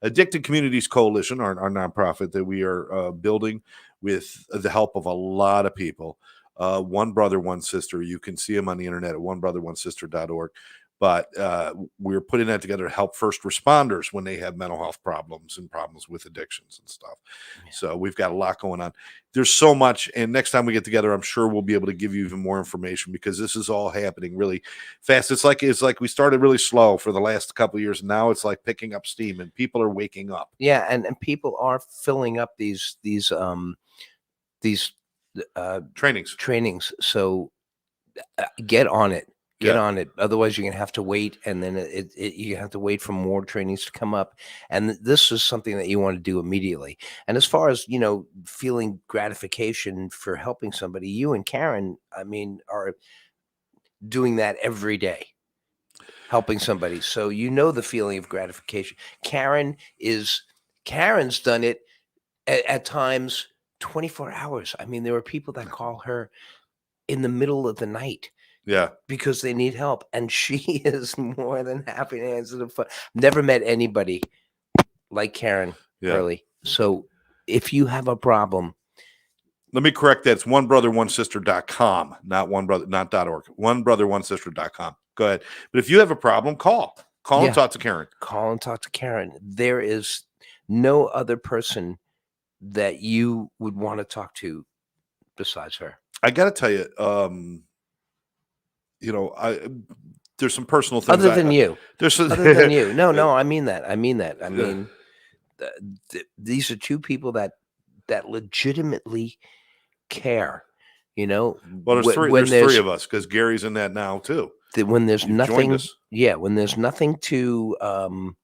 Addicted Communities Coalition, our nonprofit that we are building with the help of a lot of people. One Brother, One Sister. You can see them on the internet at onebrother1sister.org. But we're putting that together to help first responders when they have mental health problems and problems with addictions and stuff. Yeah. So we've got a lot going on. There's so much. And next time we get together, I'm sure we'll be able to give you even more information because this is all happening really fast. It's like we started really slow for the last couple of years. And now it's like picking up steam and people are waking up. Yeah. And people are filling up these trainings. So get on it. Get on it. Otherwise, you're going to have to wait. And then you have to wait for more trainings to come up. And this is something that you want to do immediately. And as far as, feeling gratification for helping somebody, you and Karen, I mean, doing that every day, helping somebody. So you know the feeling of gratification. Karen's done it at times 24 hours. I mean, there are people that call her in the middle of the night. Yeah. Because they need help. And she is more than happy to answer the phone. Never met anybody like Karen Hurley. So if you have a problem. Let me correct that. It's onebrother1sister.com, not .org. Onebrother1sister.com. Go ahead. But if you have a problem, call and talk to Karen. Call and talk to Karen. There is no other person that you would want to talk to besides her. I got to tell you, there's some personal things. Other than you. Other than you. No, I mean that. I mean, these are two people that legitimately care, Well, there's three of us because Gary's in that now too. When there's nothing, when there's nothing to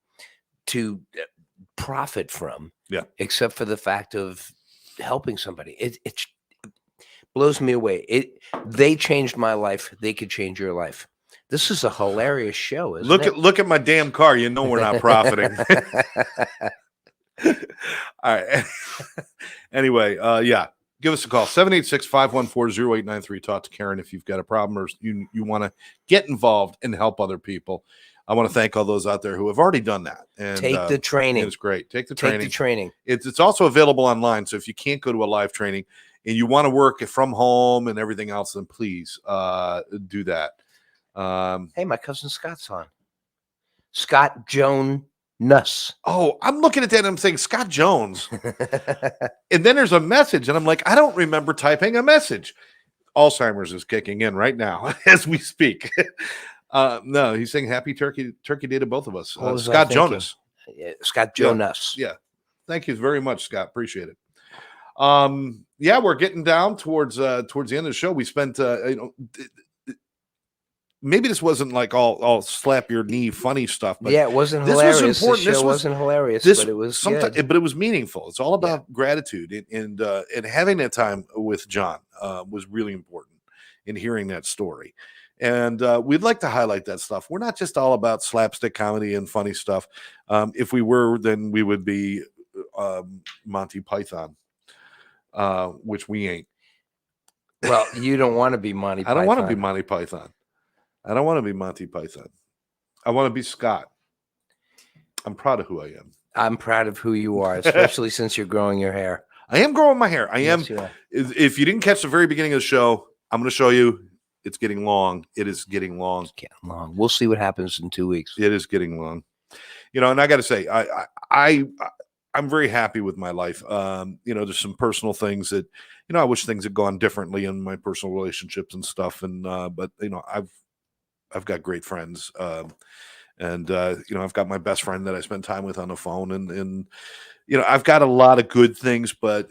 profit from, except for the fact of helping somebody, it blows me away. They changed my life. They could change your life. This is a hilarious show, isn't it? Look at my damn car. You know we're not profiting. All right. Anyway, give us a call, 786-514-0893. Talk to Karen if you've got a problem or you want to get involved and help other people. I want to thank all those out there who have already done that. And take the training. It's great. Take the training. It's also available online. So if you can't go to a live training and you want to work from home and everything else, then please do that. Hey, my cousin Scott's on. Scott Jones. Oh, I'm looking at that and I'm saying Scott Jones. And then there's a message and I'm like, I don't remember typing a message. Alzheimer's is kicking in right now as we speak. No, he's saying happy Turkey Day to both of us. Scott Jonas. Scott Jonas. Yeah. Thank you very much, Scott. Appreciate it. We're getting down towards the end of the show. We spent maybe this wasn't like all slap your knee funny stuff, but it wasn't hilarious. Was important. This wasn't hilarious, but it was good. But it was meaningful. It's all about gratitude and having that time with John was really important in hearing that story. And we'd like to highlight that stuff. We're not just all about slapstick comedy and funny stuff. If we were, then we would be Monty Python, which we ain't. Well, you don't want to be Monty Python. I don't want to be Monty Python. I don't want to be Monty Python. I want to be Scott. I'm proud of who I am. I'm proud of who you are, especially since you're growing your hair. I am growing my hair. I am. If you didn't catch the very beginning of the show, I'm going to show you. It's getting long. It is getting long. It's getting long. We'll see what happens in 2 weeks. It is getting long. And I got to say, I'm very happy with my life. There's some personal things that, I wish things had gone differently in my personal relationships and stuff. And but I've got great friends, and I've got my best friend that I spend time with on the phone, and I've got a lot of good things, but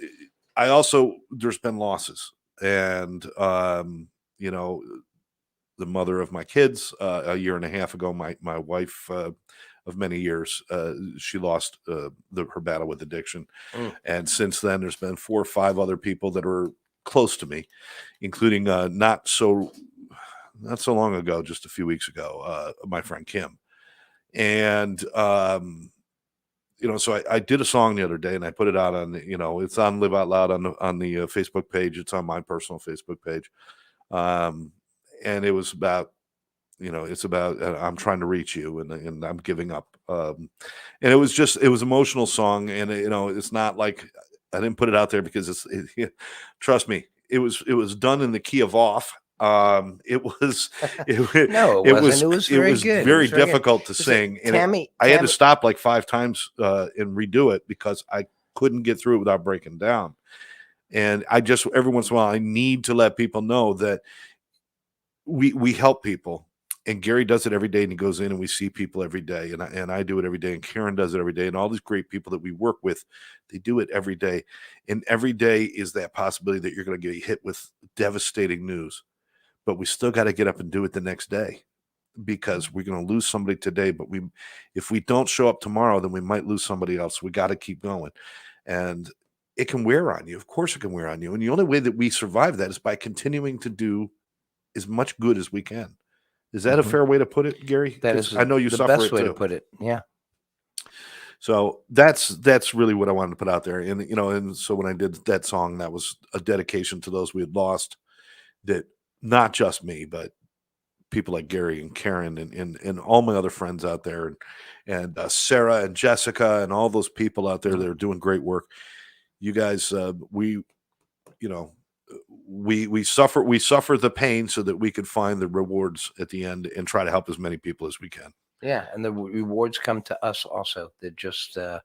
there's been losses, and the mother of my kids a year and a half ago, my wife of many years, she lost her battle with addiction, and since then there's been 4 or 5 other people that are close to me, including not so long ago, just a few weeks ago, my friend Kim. And, so I did a song the other day and I put it out on, it's on Live Out Loud on the Facebook page. It's on my personal Facebook page. And it was about, it's about, I'm trying to reach you and I'm giving up. And it was emotional song. And, it's not like I didn't put it out there because trust me, it was done in the key of off. It was very difficult to sing. And I had to stop like 5 times and redo it because I couldn't get through it without breaking down. And every once in a while, I need to let people know that we help people. And Gary does it every day, and he goes in and we see people every day. And I do it every day, and Karen does it every day. And all these great people that we work with, they do it every day. And every day is that possibility that you're going to get hit with devastating news. But we still got to get up and do it the next day, because we're going to lose somebody today. But if we don't show up tomorrow, then we might lose somebody else. We got to keep going. And it can wear on you. Of course it can wear on you. And the only way that we survive that is by continuing to do as much good as we can. Is that a fair way to put it, Gary? That is, I know you the suffer best it way too. to put it. Yeah. So that's really what I wanted to put out there. And, and so when I did that song, that was a dedication to those we had lost, that not just me, but people like Gary and Karen and all my other friends out there, and Sarah and Jessica and all those people out there that are doing great work. You guys, we suffer the pain so that we could find the rewards at the end and try to help as many people as we can. Yeah, and the rewards come to us also. They're just a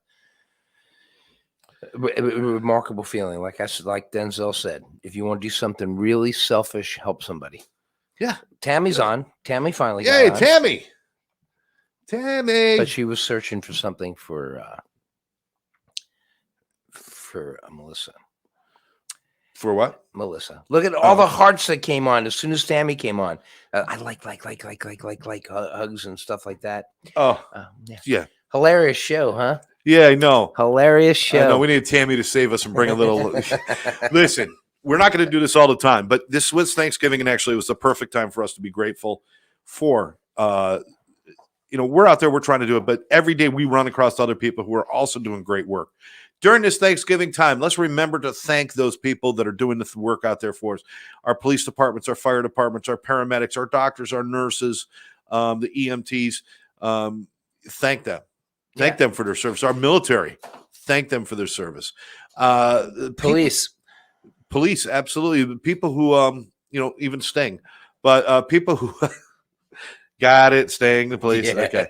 remarkable feeling. Like Denzel said, if you want to do something really selfish, help somebody. Yeah. Tammy's on. Tammy finally got Yay, on. Tammy. But she was searching for something for Melissa. For what? Melissa. Look at all the hearts that came on as soon as Tammy came on. I like hugs and stuff like that. Oh, yeah. Hilarious show, huh? Yeah, I know. Hilarious show. I know. We need Tammy to save us and bring a little. Listen, we're not going to do this all the time, but this was Thanksgiving, and actually, it was the perfect time for us to be grateful for. We're out there, we're trying to do it, but every day we run across other people who are also doing great work. During this Thanksgiving time, let's remember to thank those people that are doing the work out there for us. Our police departments, our fire departments, our paramedics, our doctors, our nurses, the EMTs. Thank them. Thank them for their service. Our military, thank them for their service. Police, absolutely. People who, even Sting, but people who got it, Sting, the police. Yes, okay.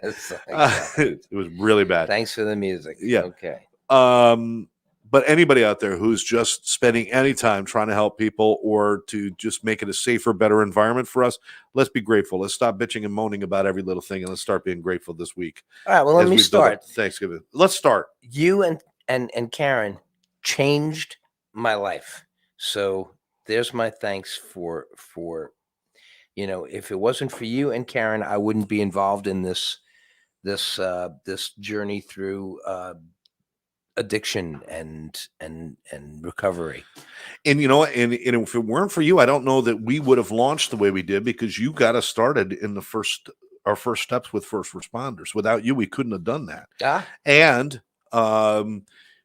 It was really bad. Thanks for the music. Yeah. Okay. But anybody out there who's just spending any time trying to help people or to just make it a safer, better environment for us, let's be grateful. Let's stop bitching and moaning about every little thing, and let's start being grateful this week. All right. Well, let me start. Thanksgiving. Let's start. You and Karen changed my life. So there's my thanks for if it wasn't for you and Karen, I wouldn't be involved in this journey through addiction and recovery. And and if it weren't for you, I don't know that we would have launched the way we did, because you got us started in our first steps with first responders. Without you, we couldn't have done that. And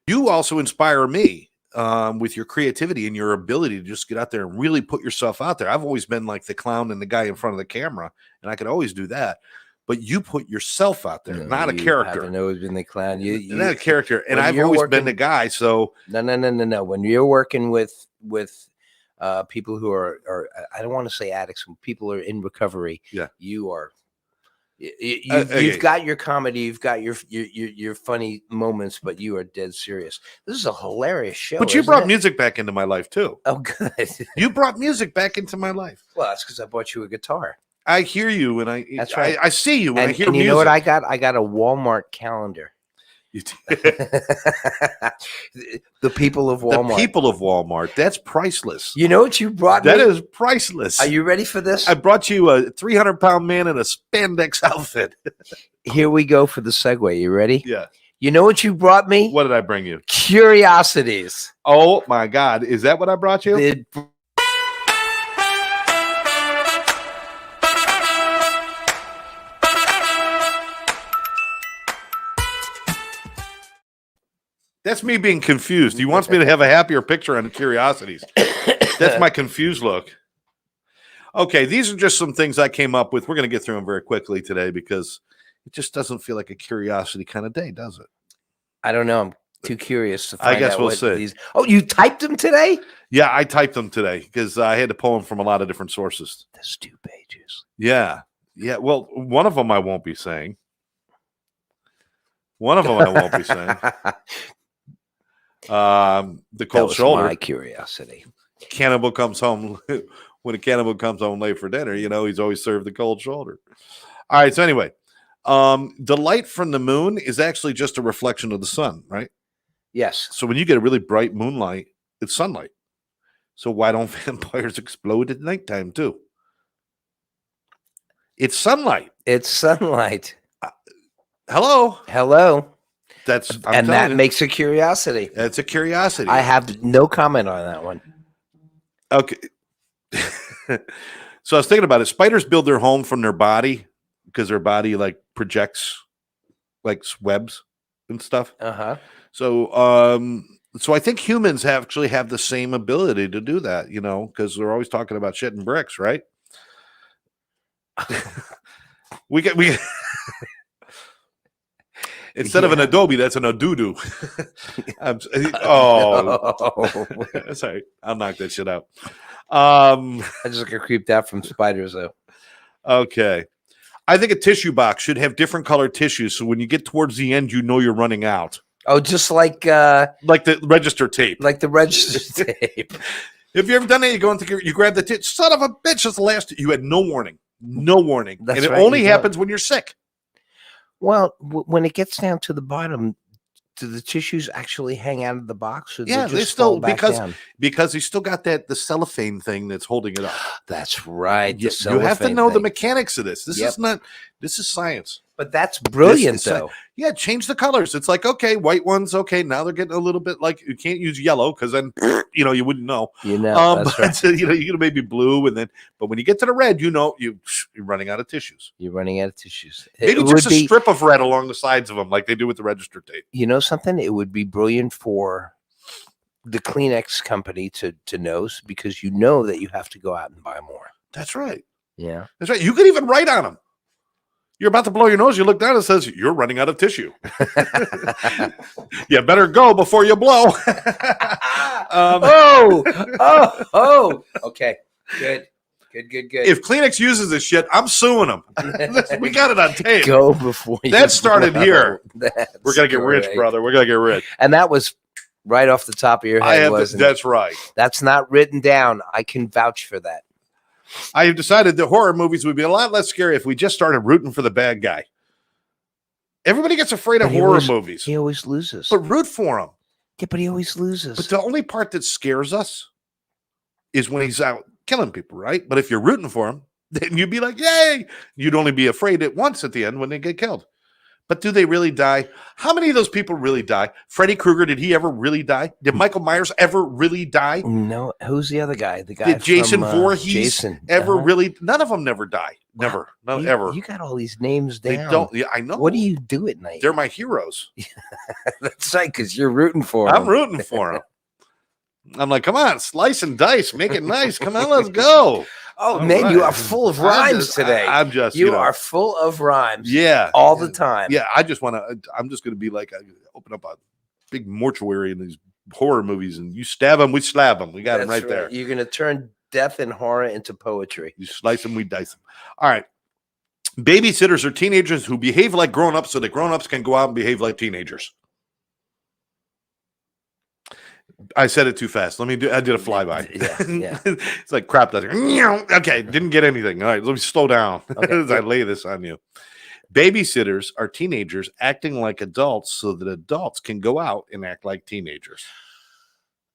you also inspire me with your creativity and your ability to just get out there and really put yourself out there. I've always been like the clown and the guy in front of the camera, and I could always do that. But you put yourself out there, not a character. I've always been the clown. You not a character, and I've always been the guy. So no. When you're working with people who are I don't want to say addicts, when people are in recovery, you are. You've got your comedy, you've got your funny moments, but you are dead serious. This is a hilarious show. But you brought music back into my life too. Oh, good. You brought music back into my life. Well, that's because I bought you a guitar. I hear you, and that's right. I see you, and I hear and music. You know what I got? I got a Walmart calendar. You did. The people of Walmart. The people of Walmart. That's priceless. You know what you brought me? That is priceless. Are you ready for this? I brought you a 300-pound man in a spandex outfit. Here we go for the segue. You ready? Yeah. You know what you brought me? What did I bring you? Curiosities. Oh, my God. Is that what I brought you? That's me being confused. He wants me to have a happier picture on the curiosities. That's my confused look. Okay, these are just some things I came up with. We're going to get through them very quickly today because it just doesn't feel like a curiosity kind of day, does it? I don't know. I'm too curious to find out. I guess we'll see. Oh, you typed them today? Yeah, I typed them today because I had to pull them from a lot of different sources. That's 2 pages. Yeah. Well, one of them I won't be saying. One of them I won't be saying. The cold shoulder. My curiosity. Cannibal comes home when a cannibal comes home late for dinner. He's always served the cold shoulder. All right. So anyway, the light from the moon is actually just a reflection of the sun, right? Yes. So when you get a really bright moonlight, it's sunlight. So why don't vampires explode at nighttime too? It's sunlight. It's sunlight. Hello. That makes a curiosity. That's a curiosity. I have no comment on that one. Okay. So I was thinking about it. Spiders build their home from their body because their body like projects like webs and stuff. So I think humans actually have the same ability to do that, because they're always talking about shit and bricks, right? we instead of an Adobe, that's an Adoodoo. Sorry, I'll knock that shit out. I just got creeped out from spiders, though. Okay. I think a tissue box should have different colored tissues, so when you get towards the end, you're running out. Oh, just like the register tape. Like the register tape. Have you ever done that? You go into you grab the tape. Son of a bitch! That's the last. You had no warning. No warning. That's and it right, only happens when you're sick. Well, when it gets down to the bottom, do the tissues actually hang out of the box? Or Yeah, they still because you still got the cellophane thing that's holding it up. That's right. You have to know the mechanics of this. This is science. But that's brilliant, though. Yeah, change the colors. It's like, okay, white ones, okay, now they're getting a little bit like you can't use yellow because then you wouldn't know. That's right. You're gonna maybe blue, but when you get to the red, you're running out of tissues. You're running out of tissues. Maybe just a strip of red along the sides of them, like they do with the register tape. You know something? It would be brilliant for the Kleenex company to know, because you know that you have to go out and buy more. That's right. Yeah, that's right. You could even write on them. You're about to blow your nose. You look down and it says, you're running out of tissue. You better go before you blow. Okay. Good. If Kleenex uses this shit, I'm suing them. We got it on tape. Go before you That started blow. Here. We're going to get rich, brother. We're going to get rich. And that was right off the top of your head, wasn't it? That's right. That's not written down. I can vouch for that. I have decided that horror movies would be a lot less scary if we just started rooting for the bad guy. Everybody gets afraid of horror movies. He always loses. But root for him. Yeah, but he always loses. But the only part that scares us is when he's out killing people, right? But if you're rooting for him, then you'd be like, yay! You'd only be afraid at once at the end when they get killed. But do they really die? How many of those people really die? Freddy Krueger, did he ever really die? Did Michael Myers ever really die? No. Who's the other guy? The guy did Jason Voorhees ever uh-huh. really? None of them never die. Never. Not ever. You got all these names down. They don't. Yeah, I know. What do you do at night? They're my heroes. That's right, because you're rooting for them. I'm rooting for them. I'm like, come on, slice and dice, make it nice. Come on, let's go. Oh, man, right. You are full of rhymes today. You are full of rhymes. Yeah. All the time. Yeah, I'm just going to be like, open up a big mortuary in these horror movies, and you stab them, we slab them. We got them right there. You're going to turn death and horror into poetry. You slice them, we dice them. All right. Babysitters are teenagers who behave like grown-ups so that grown-ups can go out and behave like teenagers. I said it too fast. I did a flyby. Yeah. It's like crap. Okay, didn't get anything. All right, let me slow down as I lay this on you. Babysitters are teenagers acting like adults so that adults can go out and act like teenagers.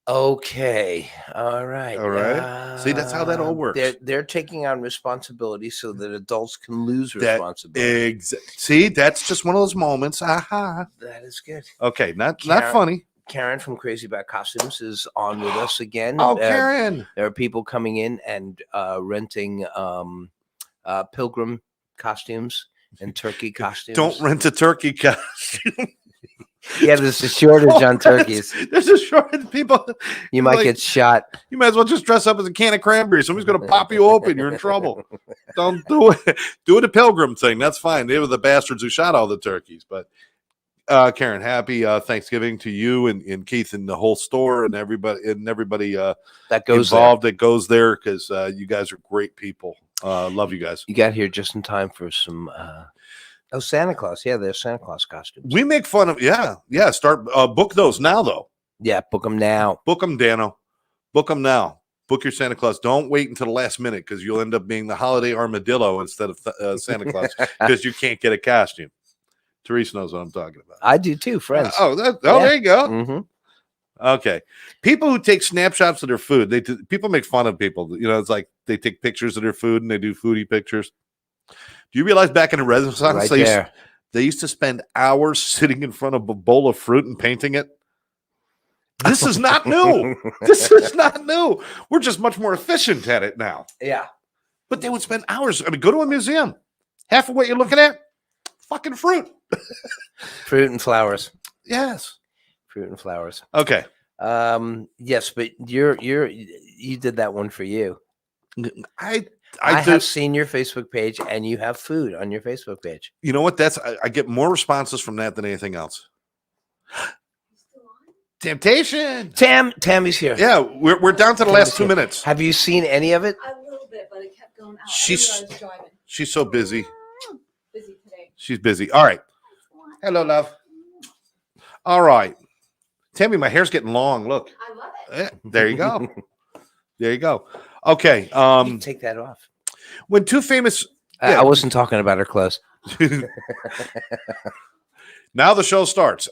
Okay. All right. See, that's how that all works. They're taking on responsibility so that adults can lose responsibility. See, that's just one of those moments. Aha. That is good. Okay, not funny. Karen from Crazy About Costumes is on with us again. Oh, Karen. There are people coming in and renting pilgrim costumes and turkey costumes. Don't rent a turkey costume. Yeah, there's a shortage on turkeys. There's a shortage. People. You might get shot. You might as well just dress up as a can of cranberry. Somebody's going to pop you open. You're in trouble. Don't do it. Do it a pilgrim thing. That's fine. They were the bastards who shot all the turkeys. But Karen, happy Thanksgiving to you and Keith and the whole store and everybody that goes involved that goes there, because you guys are great people. Love you guys. You got here just in time for some Santa Claus. Yeah, there's Santa Claus costumes. We make fun of start book those now though. Yeah, book them now. Book them, Dano. Book them now. Book your Santa Claus. Don't wait until the last minute, because you'll end up being the holiday armadillo instead of Santa Claus, because you can't get a costume. Teresa knows what I'm talking about. I do too, friends. There you go. Mm-hmm. Okay. People who take snapshots of their food, people make fun of people. It's like they take pictures of their food and they do foodie pictures. Do you realize back in the Renaissance, they used to spend hours sitting in front of a bowl of fruit and painting it? This is not new. This is not new. We're just much more efficient at it now. Yeah. But they would spend hours. I mean, go to a museum. Half of what you're looking at, fucking fruit. Fruit and flowers. Yes. Fruit and flowers. Okay. Yes, but you did that one for you. I have seen your Facebook page, and you have food on your Facebook page. You know what? I get more responses from that than anything else. Temptation. Tammy's here. Yeah, we're down to the last 2 minutes. Have you seen any of it? A little bit, but it kept going out. She's so busy. Busy today. She's busy. All right. Hello, love. All right. Tammy, my hair's getting long. Look. I love it. Yeah, there you go. There you go. Okay. You take that off. When two famous I wasn't talking about her clothes. Now the show starts.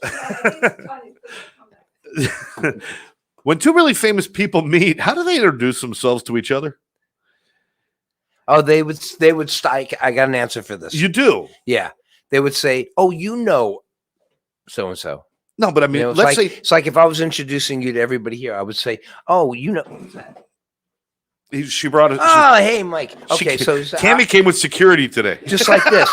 When two really famous people meet, how do they introduce themselves to each other? Oh, they would I got an answer for this. You do? Yeah. They would say, "Oh, you know so and so." No, but I mean, let's say it's like if I was introducing you to everybody here, I would say, "Oh, you know." She brought it. Oh, hey, Mike. Okay, so Tammy came with security today. Just like this.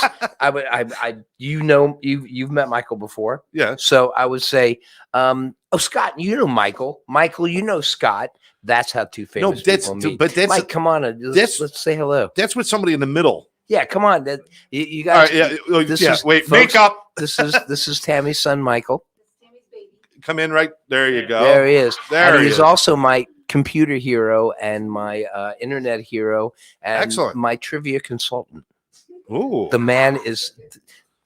You've met Michael before. Yeah. So I would say, oh, Scott, you know Michael. Michael, you know Scott. That's how two famous people meet. But that's Mike, come on, let's say hello. That's with somebody in the middle. Yeah, come on. You guys. All right, wait, folks, makeup. This is Tammy's son, Michael. Tammy's baby. Come in right there. You go. There he is. There and he he's is. also my computer hero and my internet hero and Excellent. my trivia consultant. Ooh. The man is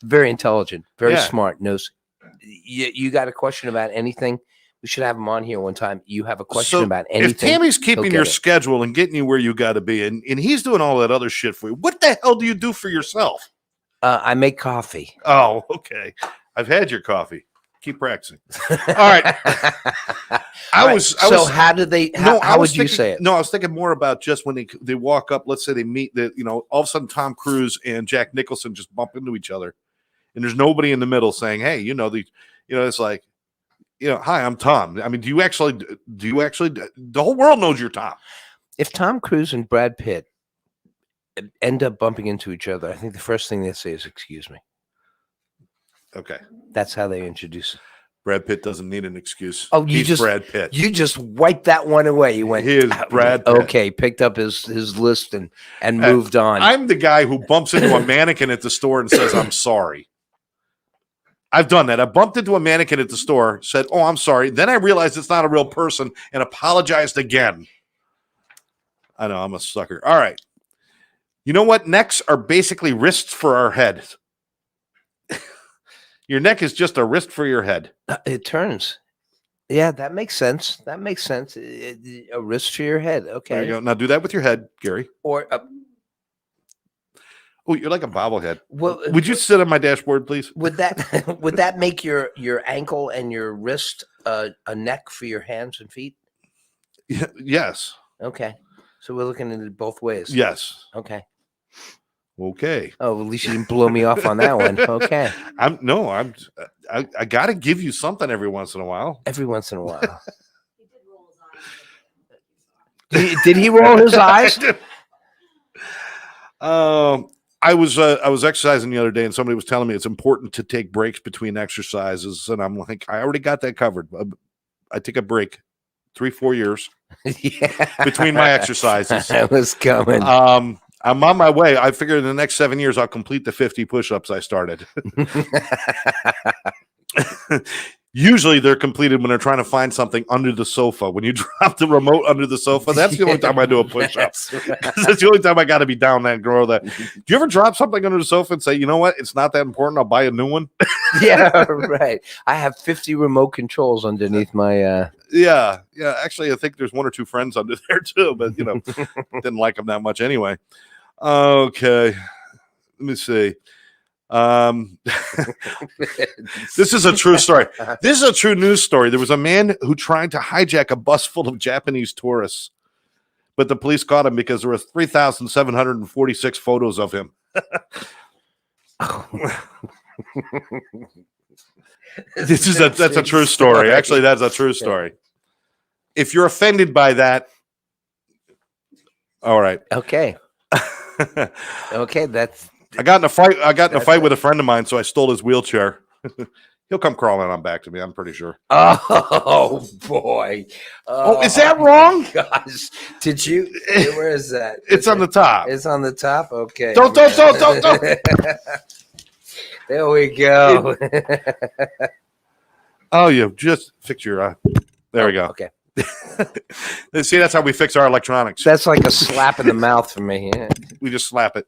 very intelligent, very Yeah. smart. Knows you got a question about anything? We should have him on here one time. You have a question about anything? If Tammy's keeping your it. schedule and getting you where you got to be, and he's doing all that other shit for you, what the hell do you do for yourself? I make coffee. Oh, okay. I've had your coffee. Keep practicing. All right. How would you say it? No, I was thinking more about just when they walk up. Let's say they meet all of a sudden Tom Cruise and Jack Nicholson just bump into each other, and there's nobody in the middle saying, "Hey, it's like, hi, I'm Tom." I mean, do you actually? The whole world knows you're Tom. If Tom Cruise and Brad Pitt end up bumping into each other, I think the first thing they say is, "Excuse me." Okay. That's how they introduce it. Brad Pitt doesn't need an excuse. Oh, He's Brad Pitt. You just wiped that one away. You went, he is Brad Pitt. Okay, picked up his list and moved on. I'm the guy who bumps into a mannequin at the store and says, "I'm sorry." I've done that. I bumped into a mannequin at the store, said, "Oh, I'm sorry." Then I realized it's not a real person and apologized again. I know, I'm a sucker. All right. You know what? Necks are basically wrists for our heads. Your neck is just a wrist for your head. It turns. Yeah, that makes sense. A wrist for your head. Okay. There you go. Now do that with your head, Gary. Or oh, you're like a bobblehead. Well, would you sit on my dashboard, please? Would that make your ankle and your wrist a neck for your hands and feet? Yes. Okay. So we're looking at it both ways. Yes. Okay. Okay. Oh, at least you didn't blow me off on that one. Okay. I got to give you something every once in a while. Every once in a while. He did roll his eyes. Did he roll his eyes? I was exercising the other day, and somebody was telling me it's important to take breaks between exercises, and I'm like, I already got that covered. I take a break 3-4 years between my exercises. I was coming. I'm on my way. I figure in the next 7 years, I'll complete the 50 push-ups I started. Usually they're completed when they're trying to find something under the sofa. When you drop the remote under the sofa, that's the only time I do a push-up. That's the only time I got to be down that and grow that. Do you ever drop something under the sofa and say, you know what? It's not that important. I'll buy a new one. Yeah, right. I have 50 remote controls underneath my... Yeah. Actually, I think there's 1 or 2 friends under there too, but didn't like them that much anyway. Okay. Let me see. This is a true story. This is a true news story. There was a man who tried to hijack a bus full of Japanese tourists, but the police caught him because there were 3,746 photos of him. That's a true story. Actually, that's a true story. If you're offended by that, all right. Okay. Okay, that's I got in a fight. I got in a That's fight it. with a friend of mine, so I stole his wheelchair. He'll come crawling on back to me. I'm pretty sure. oh boy. Oh, is that wrong? Gosh. Did you where is that? It's on the top. It's on the top. Okay. Don't. There we go. Oh, you just fix your. There we go. Okay. See, that's how we fix our electronics. That's like a slap in the mouth for me. Yeah. We just slap it.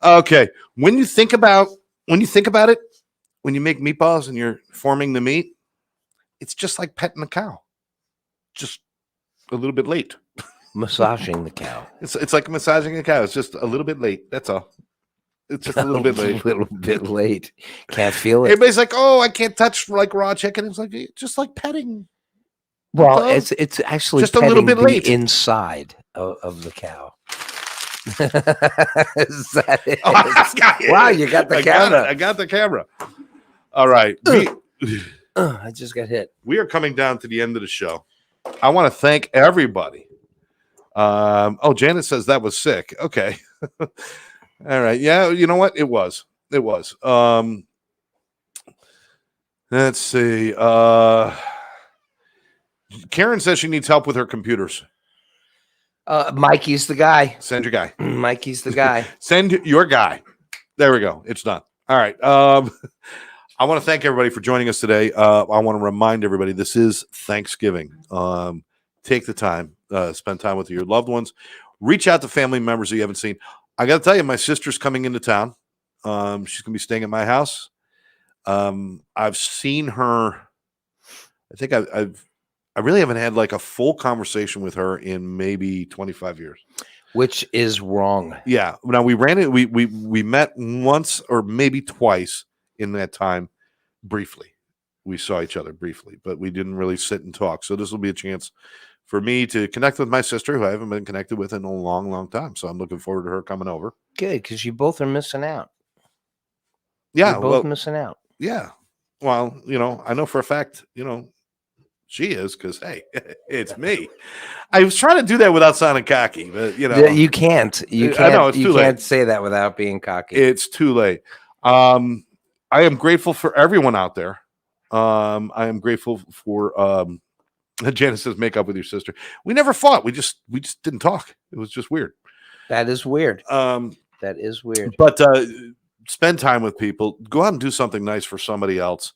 Okay. When you think about it, when you make meatballs and you're forming the meat, it's just like petting a cow. Just a little bit late. Massaging the cow. It's like massaging a cow. It's just a little bit late. That's all. It's just a little bit late. A little bit late. Can't feel it. Everybody's like, "Oh, I can't touch like raw chicken." It's like just like petting. Well, it's actually just a little bit the late inside of the cow. Is that it? Oh, Wow, you got the camera. I got the camera. All right. I just got hit. We are coming down to the end of the show. I want to thank everybody. Janet says that was sick. Okay. All right. Yeah, you know what? It was. Let's see. Karen says she needs help with her computers. Mikey's the guy. Send your guy. Mikey's the guy. Send your guy. There we go. It's done. All right. I want to thank everybody for joining us today. I want to remind everybody this is Thanksgiving. Take the time, spend time with your loved ones. Reach out to family members that you haven't seen. I got to tell you, my sister's coming into town. She's going to be staying at my house. I've seen her. I think I really haven't had like a full conversation with her in maybe 25 years. Which is wrong. Yeah. Now we ran it. We met once or maybe twice in that time. Briefly, we saw each other briefly, but we didn't really sit and talk. So this will be a chance for me to connect with my sister, who I haven't been connected with in a long, long time. So I'm looking forward to her coming over. Good, because you both are missing out. Yeah, You're both missing out. Yeah. Well, I know for a fact, she is, because hey, it's me. I was trying to do that without sounding cocky, but you can't. I know it's too you late. can't say that without being cocky. It's too late. I am grateful for everyone out there. I am grateful for Janice says make up with your sister. We never fought. We just didn't talk. It was just weird. That is weird. That is weird. But spend time with people. Go out and do something nice for somebody else.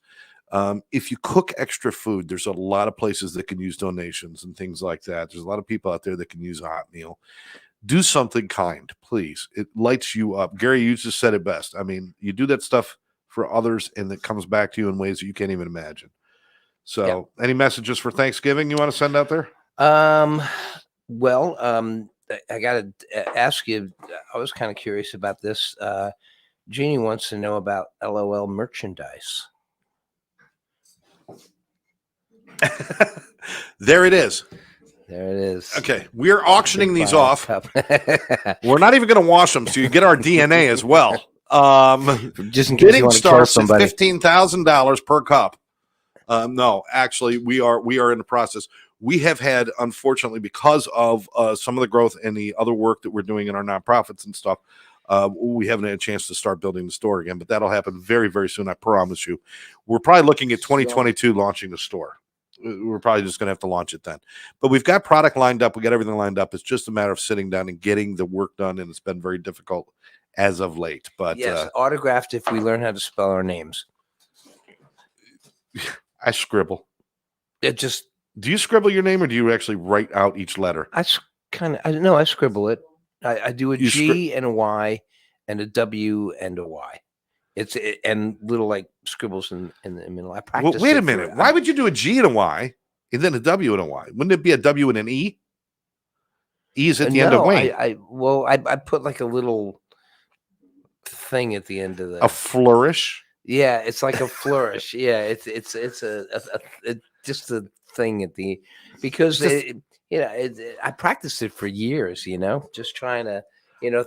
If you cook extra food, there's a lot of places that can use donations and things like that. There's a lot of people out there that can use a hot meal. Do something kind, please. It lights you up. Gary, you just said it best. I mean, you do that stuff for others, and it comes back to you in ways that you can't even imagine. So, Any messages for Thanksgiving you want to send out there? Well, I got to ask you. I was kind of curious about this. Jeannie wants to know about LOL merchandise. There it is. There it is. Okay, we're auctioning these off. Cup. We're not even going to wash them, so you get our DNA as well. Just in case you want to kill starts at somebody. $15,000 per cup. No, actually, we are in the process. We have had, unfortunately, because of some of the growth and the other work that we're doing in our nonprofits and stuff, we haven't had a chance to start building the store again. But that'll happen very, very soon. I promise you. We're probably looking at 2022 launching the store. We're probably just going to have to launch it then. But we've got product lined up. We got everything lined up. It's just a matter of sitting down and getting the work done, and it's been very difficult as of late. But yes, autographed if we learn how to spell our names. I scribble. It just. Do you scribble your name, or do you actually write out each letter? I scribble it. I do a G and a Y and a W and a Y. And little like scribbles in the middle. I practice. Well, wait a minute. Why would you do a G and a Y and then a W and a Y? Wouldn't it be a W and an E? E is at the end of Wayne. I put like a little thing at the end of a flourish. Yeah, it's like a flourish. Yeah, it's just a thing at the because I practiced it for years. Just trying to.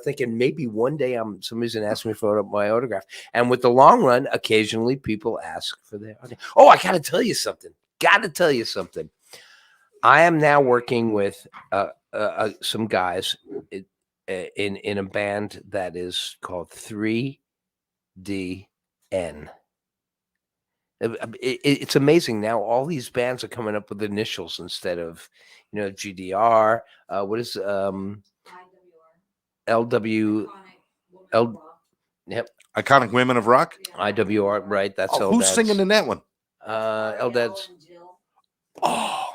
Thinking maybe one day somebody's gonna ask me for my autograph. And with the long run, occasionally people ask for their autograph. Oh, I gotta tell you something. I am now working with some guys, in a band that is called 3DN. It's amazing now. All these bands are coming up with initials instead of, GDR. What is LW? L. Yep. Iconic Women of Rock. IWR. Right. That's who's singing in that one? Eldad's. Oh,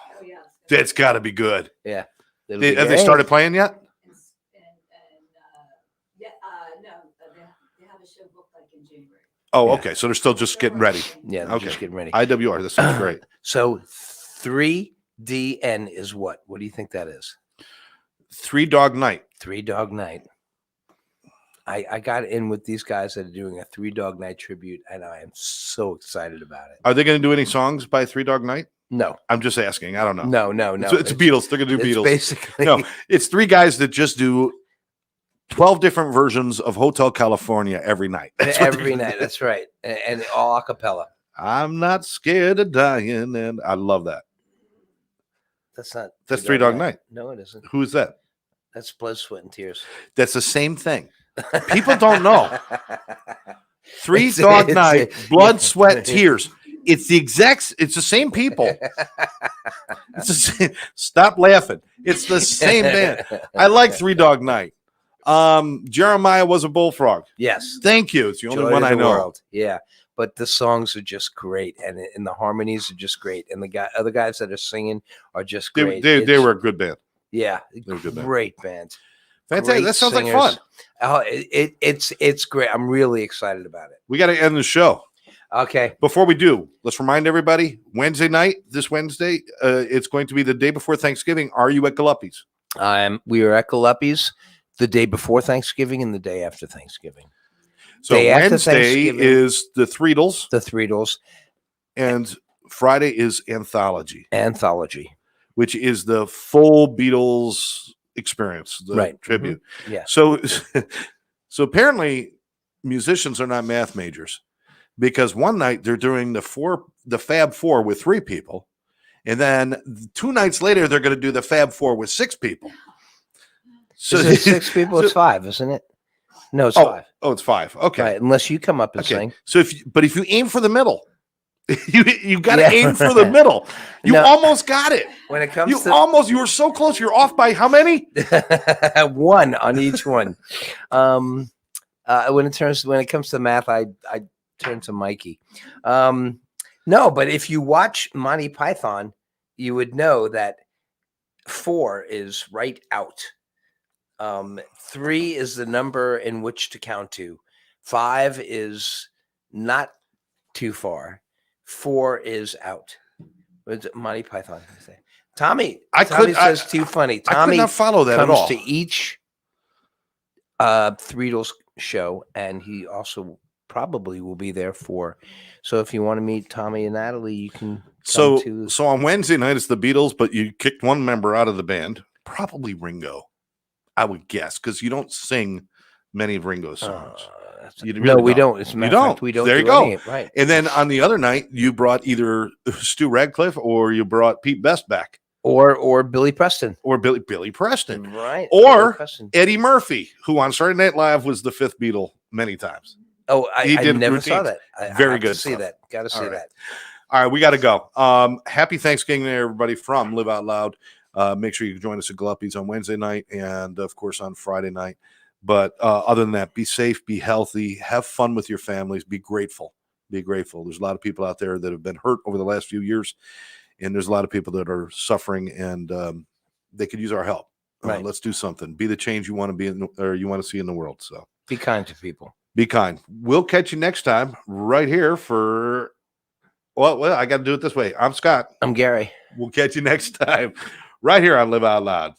that's got to be good. Yeah. Have they started playing yet? They have a show booked like in January. Oh, Yeah. okay. So they're still just getting ready. Yeah, they're Okay. just getting ready. IWR. This sounds great. So 3DN is what? What do you think that is? 3 Dog Night. 3 Dog Night. I got in with these guys that are doing a 3 Dog Night tribute, and I am so excited about it. Are they going to do any songs by 3 Dog Night? No, I'm just asking. I don't know. no. It's Beatles. They're going to do It's Beatles. basically No, it's 3 guys that just do 12 different versions of Hotel California every night. That's what every night. That's right, and all a cappella. I'm not scared of dying, and I love that. That's not. That's 3 Dog Night. No, it isn't. Who is that? That's Blood, Sweat, and Tears. That's the same thing. People don't know. 3 It's- Dog it's- Night, Blood, Sweat, Tears. It's the same people. It's the same, stop laughing. It's the same band. I like 3 Dog Night. Jeremiah Was a Bullfrog. Yes. Thank you. It's the only Joy one of I the know. World. Yeah, but the songs are just great, and the harmonies are just great, and the other guys that are singing are just great. They were a good band. Yeah, were good band. great band. Fantastic. Great That sounds like singers. fun. Oh, it's great. I'm really excited about it. We got to end the show. Okay. Before we do, let's remind everybody, Wednesday night, this Wednesday, it's going to be the day before Thanksgiving. Are you at Galuppi's? We are at Galuppi's the day before Thanksgiving and the day after Thanksgiving. So Day after Wednesday Thanksgiving. is the Threedles, The Threedles and Friday is Anthology, anthology. which is the full Beatles experience, the Right. tribute. Yeah. So, so apparently musicians are not math majors, because one night they're doing the Fab Four with 3 people, and then 2 nights later they're going to do the Fab Four with 6 people. So Is it 6 people? It's 5, isn't it? No, it's 5. Oh, it's 5. Okay. Right, unless you come up and Okay. sing. So if you aim for the middle, you got to Yeah. aim for the middle. You No. almost got it. When it comes You were so close. You're off by how many? to 1 on each one. When it comes to math, I turn to Mikey. No, but if you watch Monty Python, you would know that 4 is right out. 3 is the number in which to count to. 5 is not too far. 4 is out. What's it, Monty Python say? Tommy says too funny. I could Tommy not follow that at comes all. to each Threedles show, and he also probably will be there for. So if you want to meet Tommy and Natalie, you can. So to, on Wednesday night it's the Beatles, but you kicked one member out of the band, probably Ringo, I would guess, because you don't sing many of Ringo's songs. You no, really we don't. don't. As a You matter of fact, don't. we don't. There you do go. any, right. And then on the other night, you brought either Stu Radcliffe or you brought Pete Best back, Or Billy Preston. or Billy Preston, Right. Or Billy Preston. Eddie Murphy, who on Saturday Night Live was the 5th Beatle many times. Oh, he I did never saw routines. that. I Very have good to see stuff. that. Got to see All right. that. All right, we got to go. Happy Thanksgiving to everybody from Live Out Loud. Make sure you join us at Galuppi's on Wednesday night and, of course, on Friday night. But other than that, be safe, be healthy, have fun with your families, be grateful. Be grateful. There's a lot of people out there that have been hurt over the last few years, and there's a lot of people that are suffering, and they could use our help. Right. Let's do something. Be the change you want to be or you want to see in the world. So Be kind to people. be kind. We'll catch you next time right here for. Well, I got to do it this way. I'm Scott. I'm Gary. We'll catch you next time right here on Live Out Loud.